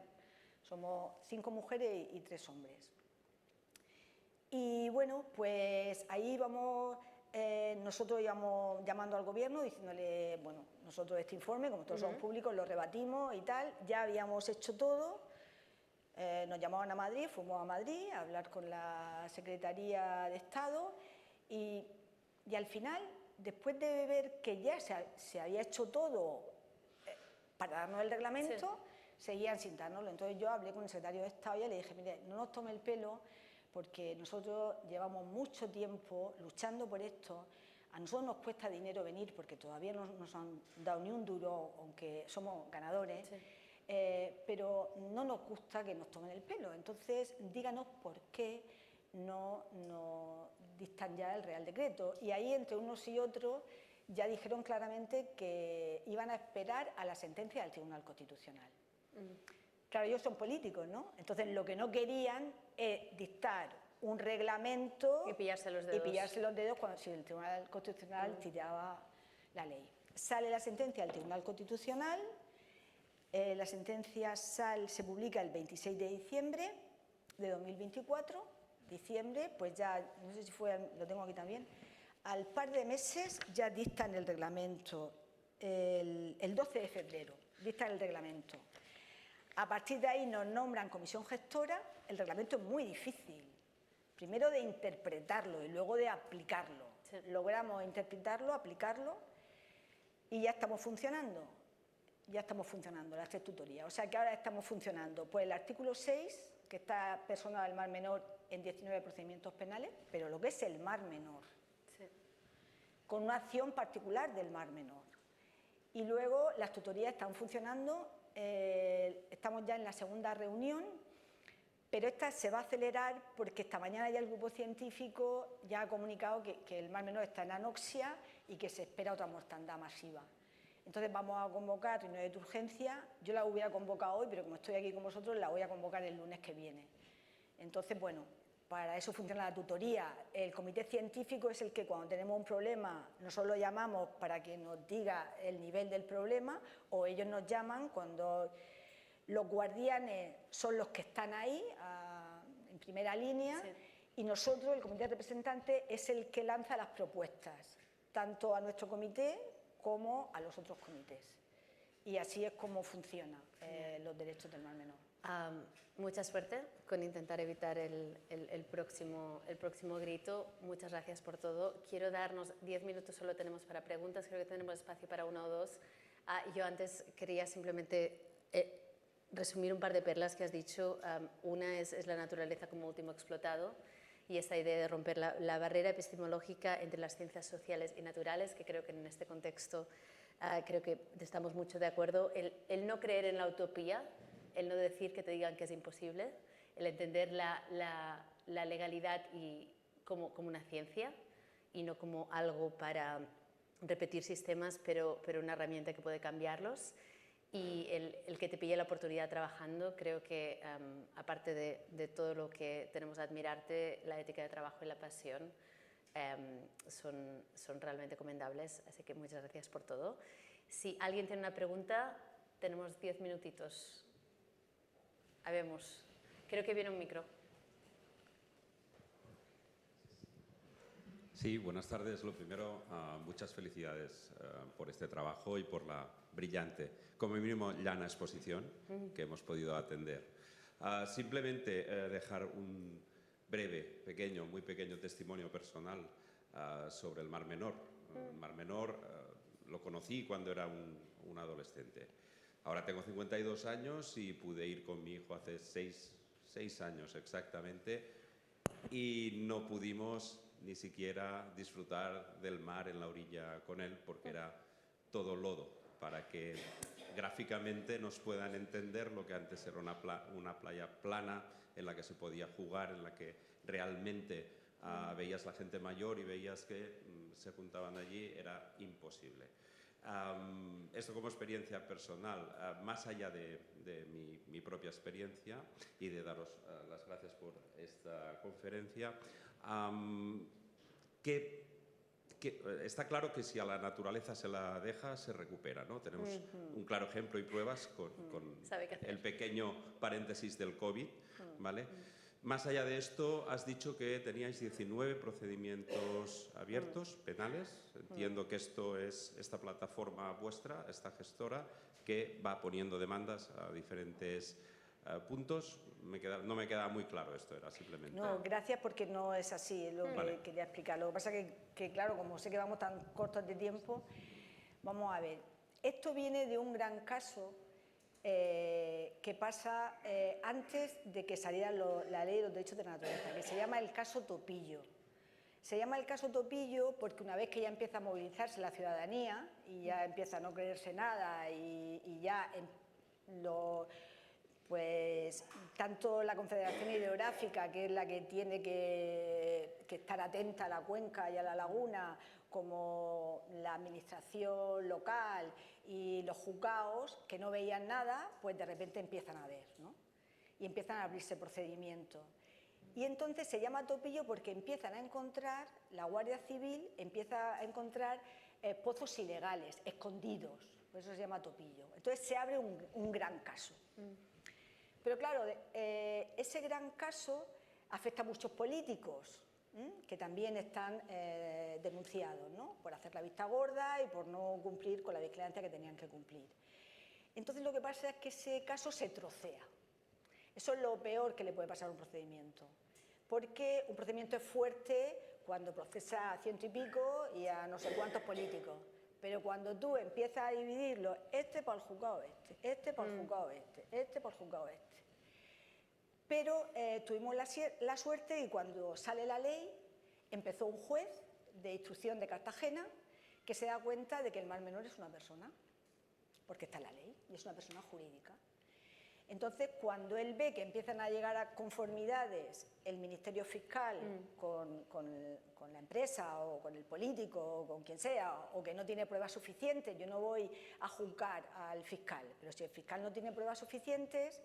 somos 5 mujeres y 3 hombres. Y bueno, pues ahí vamos, nosotros íbamos llamando al gobierno, diciéndole, bueno, nosotros este informe, como todos somos públicos, lo rebatimos y tal, ya habíamos hecho todo. Nos llamaban a Madrid, fuimos a Madrid a hablar con la Secretaría de Estado y al final, después de ver que ya se había hecho todo para darnos el reglamento, seguían sin dárnoslo. Entonces yo hablé con el secretario de Estado y le dije, mire, no nos tome el pelo porque nosotros llevamos mucho tiempo luchando por esto. A nosotros nos cuesta dinero venir porque todavía no nos han dado ni un duro, aunque somos ganadores. Pero no nos gusta que nos tomen el pelo, entonces díganos por qué no dictan ya el Real Decreto. Y ahí entre unos y otros ya dijeron claramente que iban a esperar a la sentencia del Tribunal Constitucional. Claro, ellos son políticos, ¿no? Entonces lo que no querían es dictar un reglamento Y pillarse los dedos. Y pillarse los dedos cuando si el Tribunal Constitucional tiraba la ley. Sale la sentencia del Tribunal Constitucional, la sentencia se publica el 26 de diciembre de 2024, pues ya, no sé si fue, lo tengo aquí también, al par de meses ya dictan el reglamento, el 12 de febrero, dictan el reglamento. A partir de ahí nos nombran comisión gestora. El reglamento es muy difícil, primero de interpretarlo y luego de aplicarlo. Sí. Logramos interpretarlo, aplicarlo y ya estamos funcionando. Las 3 tutorías. O sea que ahora estamos funcionando. Pues el artículo 6, que está personado del mar menor en 19 procedimientos penales, pero lo que es el mar menor, Sí. con una acción particular del mar menor. Y luego las tutorías están funcionando, estamos ya en la segunda reunión, pero esta se va a acelerar porque esta mañana ya el grupo científico ya ha comunicado que el mar menor está en anoxia y que se espera otra mortandad masiva. Entonces vamos a convocar reuniones de urgencia. Yo la hubiera convocado hoy, pero como estoy aquí con vosotros, la voy a convocar el lunes que viene. Entonces, bueno, para eso funciona la tutoría. El comité científico es el que cuando tenemos un problema, nosotros lo llamamos para que nos diga el nivel del problema, o ellos nos llaman cuando los guardianes son los que están ahí, en primera línea, Sí. y nosotros, el comité representante, es el que lanza las propuestas, tanto a nuestro comité como a los otros comités. Y así es como funcionan los derechos del mar menor. Mucha suerte con intentar evitar el próximo grito. Muchas gracias por todo. Quiero darnos 10 minutos, solo tenemos para preguntas, creo que tenemos espacio para 1 o 2. Yo antes quería simplemente resumir un par de perlas que has dicho. Una es la naturaleza como último explotado y esta idea de romper la barrera epistemológica entre las ciencias sociales y naturales, que creo que en este contexto creo que estamos mucho de acuerdo. El no creer en la utopía, el no decir que te digan que es imposible, el entender la legalidad como una ciencia y no como algo para repetir sistemas, pero una herramienta que puede cambiarlos. Y el que te pille la oportunidad trabajando, creo que aparte de todo lo que tenemos a admirarte, la ética de trabajo y la pasión son realmente comendables. Así que muchas gracias por todo. Si alguien tiene una pregunta, tenemos 10 minutitos. Habemos. Creo que viene un micro. Sí, buenas tardes. Lo primero, muchas felicidades por este trabajo y por la brillante, como mínimo, llana exposición que hemos podido atender. Simplemente dejar un breve, pequeño, muy pequeño testimonio personal sobre el Mar Menor. El Mar Menor lo conocí cuando era un adolescente. Ahora tengo 52 años y pude ir con mi hijo hace 6 años exactamente y no pudimos ni siquiera disfrutar del mar en la orilla con él porque era todo lodo, para que gráficamente nos puedan entender lo que antes era una playa plana en la que se podía jugar, en la que realmente veías la gente mayor y veías que se juntaban allí, era imposible. Esto como experiencia personal, más allá de mi propia experiencia y de daros las gracias por esta conferencia, que está claro que si a la naturaleza se la deja, se recupera, ¿no? Tenemos un claro ejemplo y pruebas con el pequeño paréntesis del COVID, ¿vale? Más allá de esto, has dicho que teníais 19 procedimientos abiertos, penales. Entiendo que esto es esta plataforma vuestra, esta gestora, que va poniendo demandas a diferentes puntos. No me queda muy claro esto, era simplemente... No, gracias porque no es así, es lo que quería explicar. Lo que pasa es que, claro, como sé que vamos tan cortos de tiempo, vamos a ver. Esto viene de un gran caso que pasa antes de que saliera la ley de los derechos de la naturaleza, que se llama el caso Topillo. Se llama el caso Topillo porque una vez que ya empieza a movilizarse la ciudadanía y ya empieza a no creerse nada y ya pues tanto la Confederación Hidrográfica, que es la que tiene que estar atenta a la cuenca y a la laguna, como la administración local y los juzgados, que no veían nada, pues de repente empiezan a ver, ¿no? Y empiezan a abrirse procedimientos. Y entonces se llama topillo porque empiezan a encontrar, la Guardia Civil empieza a encontrar pozos ilegales, escondidos, por eso se llama topillo. Entonces se abre un gran caso. Pero claro, ese gran caso afecta a muchos políticos, que también están denunciados, ¿no?, por hacer la vista gorda y por no cumplir con la vigilancia que tenían que cumplir. Entonces lo que pasa es que ese caso se trocea. Eso es lo peor que le puede pasar a un procedimiento, porque un procedimiento es fuerte cuando procesa a 100 y pico y a no sé cuántos políticos, pero cuando tú empiezas a dividirlo, este para el juzgado este para el juzgado este para el juzgado este. Pero tuvimos la suerte y cuando sale la ley, empezó un juez de instrucción de Cartagena que se da cuenta de que el mar menor es una persona, porque está en la ley y es una persona jurídica. Entonces, cuando él ve que empiezan a llegar a conformidades el Ministerio Fiscal con la empresa o con el político o con quien sea, o que no tiene pruebas suficientes, yo no voy a juzgar al fiscal, pero si el fiscal no tiene pruebas suficientes,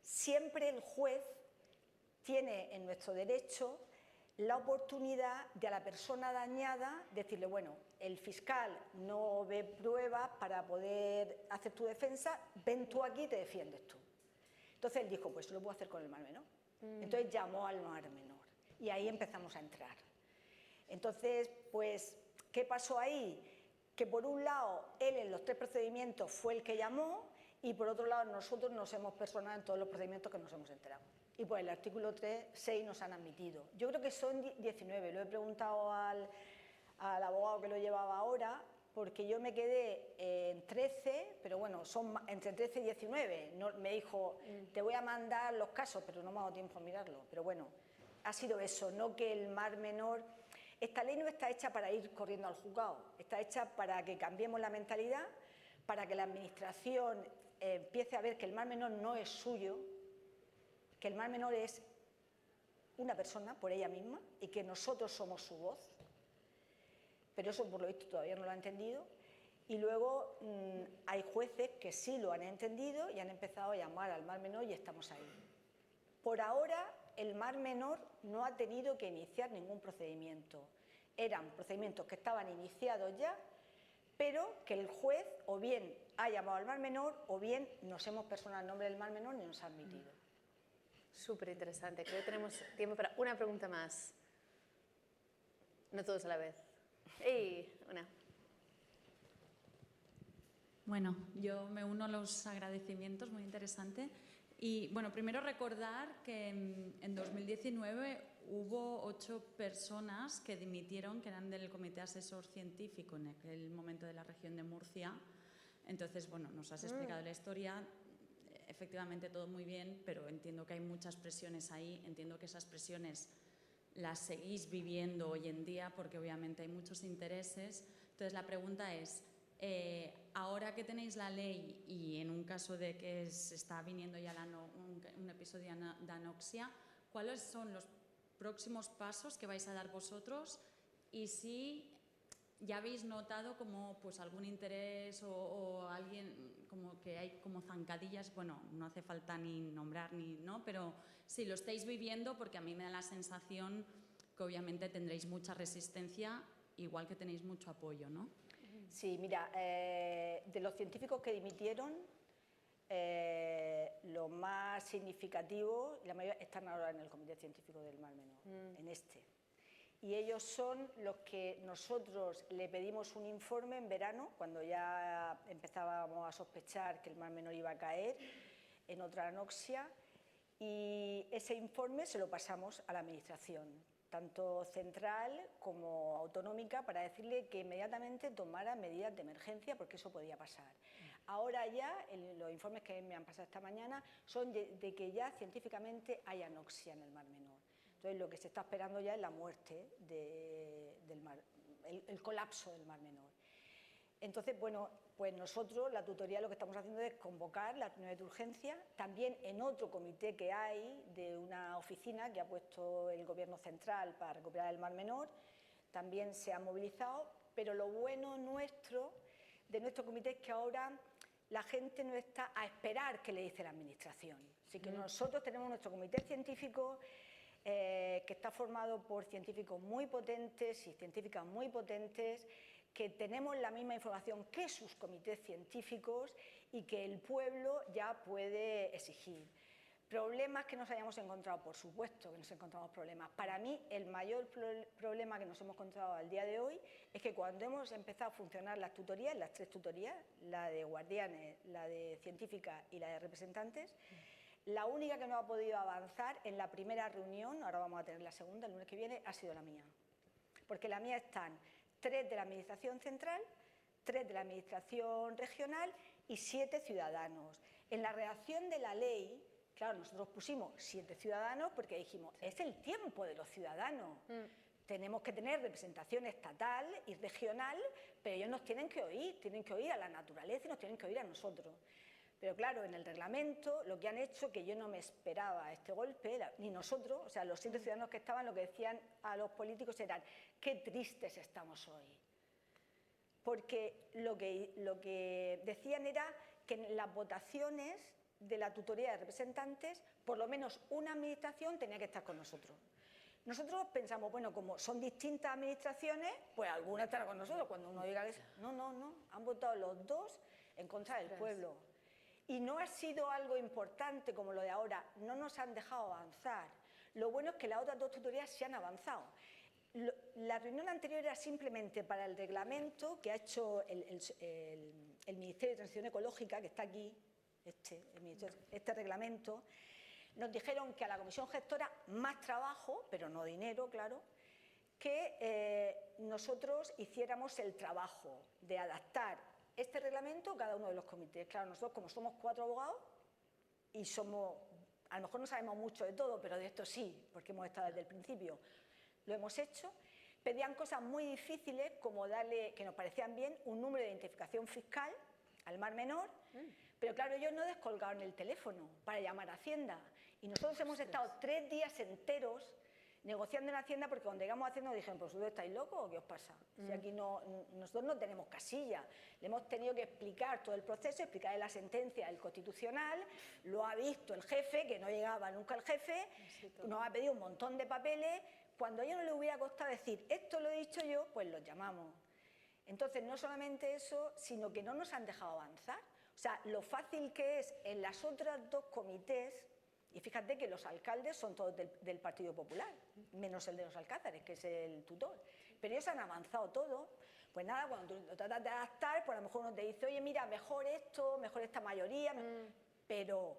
siempre el juez tiene en nuestro derecho la oportunidad de a la persona dañada decirle, bueno, el fiscal no ve pruebas para poder hacer tu defensa, ven tú aquí y te defiendes tú. Entonces él dijo, pues lo puedo hacer con el mar menor. Entonces llamó al mar menor y ahí empezamos a entrar. Entonces, pues, ¿qué pasó ahí? Que por un lado, él en los 3 procedimientos fue el que llamó y por otro lado, nosotros nos hemos personado en todos los procedimientos que nos hemos enterado. Y pues el artículo 6 nos han admitido. Yo creo que son 19, lo he preguntado al abogado que lo llevaba ahora, porque yo me quedé en 13, pero bueno, son entre 13 y 19. No, me dijo, te voy a mandar los casos, pero no me ha dado tiempo a mirarlo. Pero bueno, ha sido eso, no que el mar menor... Esta ley no está hecha para ir corriendo al juzgado, está hecha para que cambiemos la mentalidad, para que la administración empiece a ver que el mar menor no es suyo, que el mar menor es una persona por ella misma y que nosotros somos su voz, pero eso por lo visto todavía no lo ha entendido. Y luego hay jueces que sí lo han entendido y han empezado a llamar al mar menor y estamos ahí. Por ahora el mar menor no ha tenido que iniciar ningún procedimiento. Eran procedimientos que estaban iniciados ya, pero que el juez o bien ha llamado al mar menor o bien nos hemos personado el nombre del mar menor y nos ha admitido. Súper interesante. Creo que tenemos tiempo para una pregunta más. No todos a la vez. ¡Ey! Una. Bueno, yo me uno a los agradecimientos, muy interesante. Y bueno, primero recordar que en 2019 hubo 8 personas que dimitieron, que eran del Comité Asesor Científico en aquel momento de la región de Murcia. Entonces, bueno, nos has explicado la historia. Efectivamente, todo muy bien, pero entiendo que hay muchas presiones ahí. Entiendo que esas presiones las seguís viviendo hoy en día porque obviamente hay muchos intereses. Entonces, la pregunta es, ahora que tenéis la ley y en un caso de que se está viniendo ya un episodio de anoxia, ¿cuáles son los próximos pasos que vais a dar vosotros? Y si ya habéis notado como pues algún interés o alguien como que hay como zancadillas, bueno, no hace falta ni nombrar ni no, pero si lo estáis viviendo, porque a mí me da la sensación que obviamente tendréis mucha resistencia, igual que tenéis mucho apoyo, ¿no? Sí, mira, de los científicos que dimitieron, lo más significativo, la mayoría están ahora en el Comité Científico del Mar Menor, en este. Y ellos son los que nosotros le pedimos un informe en verano, cuando ya empezábamos a sospechar que el Mar Menor iba a caer en otra anoxia, y ese informe se lo pasamos a la Administración, tanto central como autonómica, para decirle que inmediatamente tomara medidas de emergencia porque eso podía pasar. Ahora ya, los informes que me han pasado esta mañana son de que ya científicamente hay anoxia en el Mar Menor. Entonces lo que se está esperando ya es la muerte del mar, el colapso del Mar Menor. Entonces, bueno, pues nosotros la tutoría lo que estamos haciendo es convocar las reuniones de urgencia, también en otro comité que hay de una oficina que ha puesto el Gobierno central para recuperar el Mar Menor, también se ha movilizado, pero lo bueno de nuestro comité es que ahora la gente no está a esperar qué le dice la Administración. Así que nosotros tenemos nuestro comité científico que está formado por científicos muy potentes y científicas muy potentes, que tenemos la misma información que sus comités científicos y que el pueblo ya puede exigir. Problemas que nos hayamos encontrado, por supuesto que nos encontramos problemas. Para mí, el mayor problema que nos hemos encontrado al día de hoy es que cuando hemos empezado a funcionar las tutorías, las 3 tutorías, la de guardianes, la de científicas y la de representantes, la única que no ha podido avanzar en la primera reunión, ahora vamos a tener la segunda, el lunes que viene, ha sido la mía. Porque la mía están 3 de la Administración Central, 3 de la Administración Regional y 7 ciudadanos. En la redacción de la ley, claro, nosotros pusimos 7 ciudadanos porque dijimos, es el tiempo de los ciudadanos. Tenemos que tener representación estatal y regional, pero ellos nos tienen que oír a la naturaleza y nos tienen que oír a nosotros. Pero claro, en el reglamento lo que han hecho, que yo no me esperaba este golpe, ni nosotros, o sea, los 7 ciudadanos que estaban, lo que decían a los políticos eran, qué tristes estamos hoy. Porque lo que decían era que en las votaciones de la tutoría de representantes, por lo menos una administración tenía que estar con nosotros. Nosotros pensamos, bueno, como son distintas administraciones, pues alguna estará con nosotros. Cuando uno diga eso, no, han votado los 2 en contra del pueblo. Y no ha sido algo importante como lo de ahora, no nos han dejado avanzar. Lo bueno es que las otras 2 tutorías sí han avanzado. La reunión anterior era simplemente para el reglamento que ha hecho el Ministerio de Transición Ecológica, que está aquí, este reglamento. Nos dijeron que a la comisión gestora más trabajo, pero no dinero, claro, que nosotros hiciéramos el trabajo de adaptar este reglamento a cada uno de los comités. Claro, nosotros como somos 4 abogados y a lo mejor no sabemos mucho de todo, pero de esto sí, porque hemos estado desde el principio, lo hemos hecho. Pedían cosas muy difíciles como darle, que nos parecían bien, un número de identificación fiscal al Mar Menor, pero claro, ellos no descolgaron el teléfono para llamar a Hacienda. Y nosotros hemos estado 3 días enteros negociando en Hacienda, porque cuando llegamos a Hacienda nos dijeron, pues ¿vosotros estáis locos o qué os pasa? Si aquí nosotros no tenemos casilla. Le hemos tenido que explicar todo el proceso, explicarle la sentencia del Constitucional, lo ha visto el jefe, que no llegaba nunca el jefe, nos ha pedido un montón de papeles. Cuando a ellos no le hubiera costado decir, esto lo he dicho yo, pues los llamamos. Entonces, no solamente eso, sino que no nos han dejado avanzar. O sea, lo fácil que es en las otras 2 comités. Y fíjate que los alcaldes son todos del Partido Popular, menos el de los Alcázares, que es el tutor. Pero ellos han avanzado todo. Pues nada, cuando tú lo tratas de adaptar, pues a lo mejor uno te dice, oye, mira, mejor esto, mejor esta mayoría, pero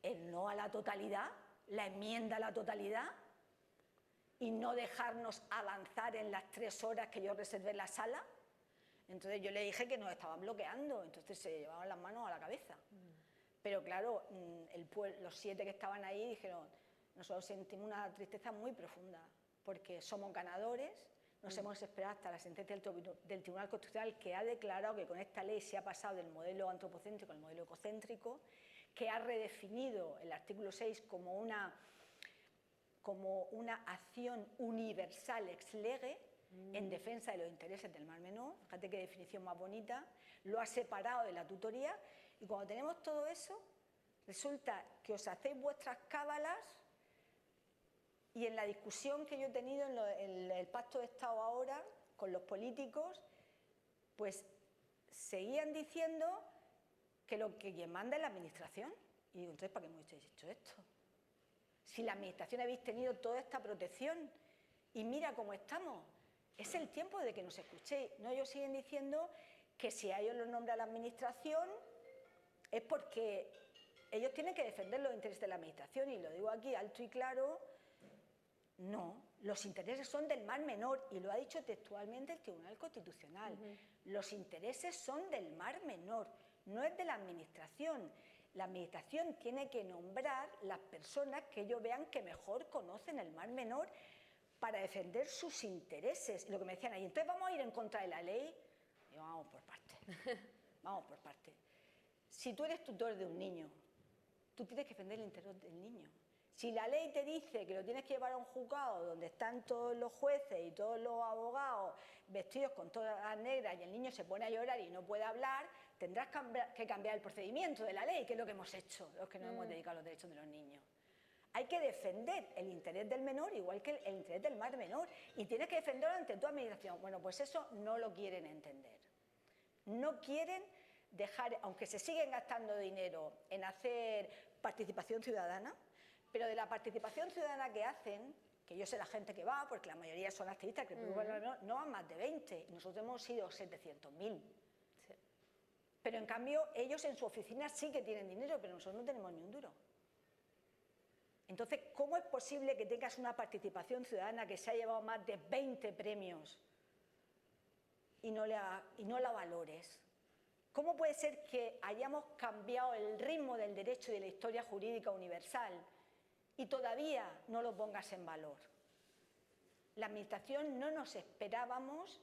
el no a la totalidad, la enmienda a la totalidad, y no dejarnos avanzar en las 3 horas que yo reservé en la sala. Entonces yo le dije que nos estaban bloqueando, entonces se llevaban las manos a la cabeza. Pero claro, los 7 que estaban ahí dijeron, nosotros sentimos una tristeza muy profunda, porque somos ganadores, nos hemos esperado hasta la sentencia del Tribunal Constitucional, que ha declarado que con esta ley se ha pasado del modelo antropocéntrico al modelo ecocéntrico, que ha redefinido el artículo 6 como una acción universal ex lege en defensa de los intereses del Mar Menor. Fíjate qué definición más bonita, lo ha separado de la tutoría. Y cuando tenemos todo eso, resulta que os hacéis vuestras cábalas y en la discusión que yo he tenido en el Pacto de Estado ahora con los políticos, pues seguían diciendo que quien manda es la Administración. Y digo, entonces, ¿para qué hemos hecho esto? Si la Administración habéis tenido toda esta protección y mira cómo estamos, es el tiempo de que nos escuchéis. No, ellos siguen diciendo que si a ellos los nombra la Administración es porque ellos tienen que defender los intereses de la Administración, y lo digo aquí alto y claro, no, los intereses son del Mar Menor, y lo ha dicho textualmente el Tribunal Constitucional. Los intereses son del Mar Menor, no es de la Administración. La Administración tiene que nombrar las personas que ellos vean que mejor conocen el Mar Menor para defender sus intereses. Y lo que me decían ahí, entonces vamos a ir en contra de la ley. Y yo, vamos por partes, vamos por partes. Si tú eres tutor de un niño, tú tienes que defender el interés del niño. Si la ley te dice que lo tienes que llevar a un juzgado donde están todos los jueces y todos los abogados vestidos con todas las negras y el niño se pone a llorar y no puede hablar, tendrás que cambiar el procedimiento de la ley, que es lo que hemos hecho, los que nos hemos dedicado a los derechos de los niños. Hay que defender el interés del menor igual que el interés del más menor y tienes que defenderlo ante tu administración. Bueno, pues eso no lo quieren entender. No quieren dejar, aunque se siguen gastando dinero en hacer participación ciudadana, pero de la participación ciudadana que hacen, que yo sé la gente que va, porque la mayoría son activistas, que no van más de 20, y nosotros hemos sido 700.000. Sí. Pero en cambio ellos en su oficina sí que tienen dinero, pero nosotros no tenemos ni un duro. Entonces, ¿cómo es posible que tengas una participación ciudadana que se ha llevado más de 20 premios y no la valores? ¿Cómo puede ser que hayamos cambiado el ritmo del derecho y de la historia jurídica universal y todavía no lo pongas en valor? La administración no nos esperábamos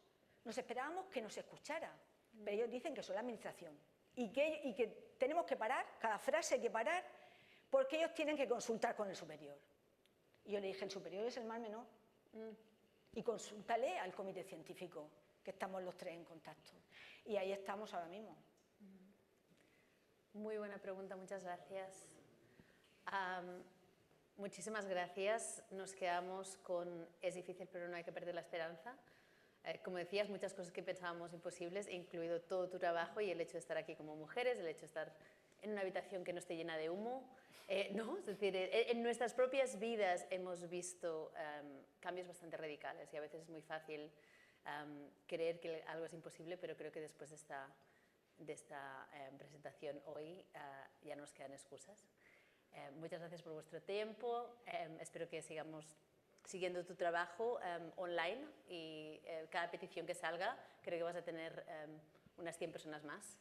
que nos escuchara, pero ellos dicen que son la administración y que tenemos que parar, cada frase hay que parar, porque ellos tienen que consultar con el superior. Y yo le dije, el superior es el más menor. Y consúltale al comité científico, que estamos los tres en contacto. Y ahí estamos ahora mismo. Muy buena pregunta, muchas gracias. Muchísimas gracias. Nos quedamos con es difícil, pero no hay que perder la esperanza. Como decías, muchas cosas que pensábamos imposibles, incluido todo tu trabajo y el hecho de estar aquí como mujeres, el hecho de estar en una habitación que no esté llena de humo. ¿No? Es decir, en nuestras propias vidas hemos visto cambios bastante radicales y a veces es muy fácil creer que algo es imposible, pero creo que después de esta presentación hoy ya no nos quedan excusas. Muchas gracias por vuestro tiempo. Espero que sigamos siguiendo tu trabajo online y cada petición que salga creo que vas a tener unas 100 personas más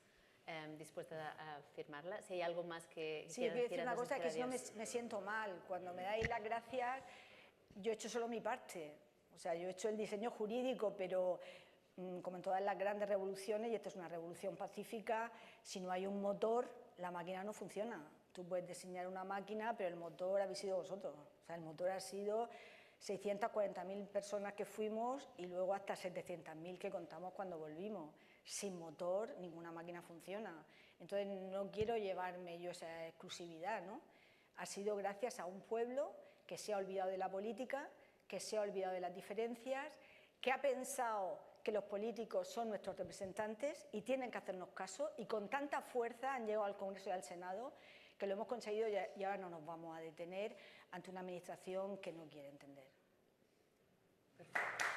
dispuestas a firmarla. Si hay algo más que sí, quiero decir una cosa, que si no me adiós. siento mal. Cuando me dais las gracias, yo he hecho solo mi parte. O sea, yo he hecho el diseño jurídico, pero como en todas las grandes revoluciones, y esta es una revolución pacífica, si no hay un motor, la máquina no funciona. Tú puedes diseñar una máquina, pero el motor habéis sido vosotros. O sea, el motor ha sido 640.000 personas que fuimos y luego hasta 700.000 que contamos cuando volvimos. Sin motor, ninguna máquina funciona. Entonces, no quiero llevarme yo esa exclusividad, ¿no? Ha sido gracias a un pueblo que se ha olvidado de la política, que se ha olvidado de las diferencias, que ha pensado que los políticos son nuestros representantes y tienen que hacernos caso, y con tanta fuerza han llegado al Congreso y al Senado que lo hemos conseguido y ahora no nos vamos a detener ante una administración que no quiere entender. Perfecto.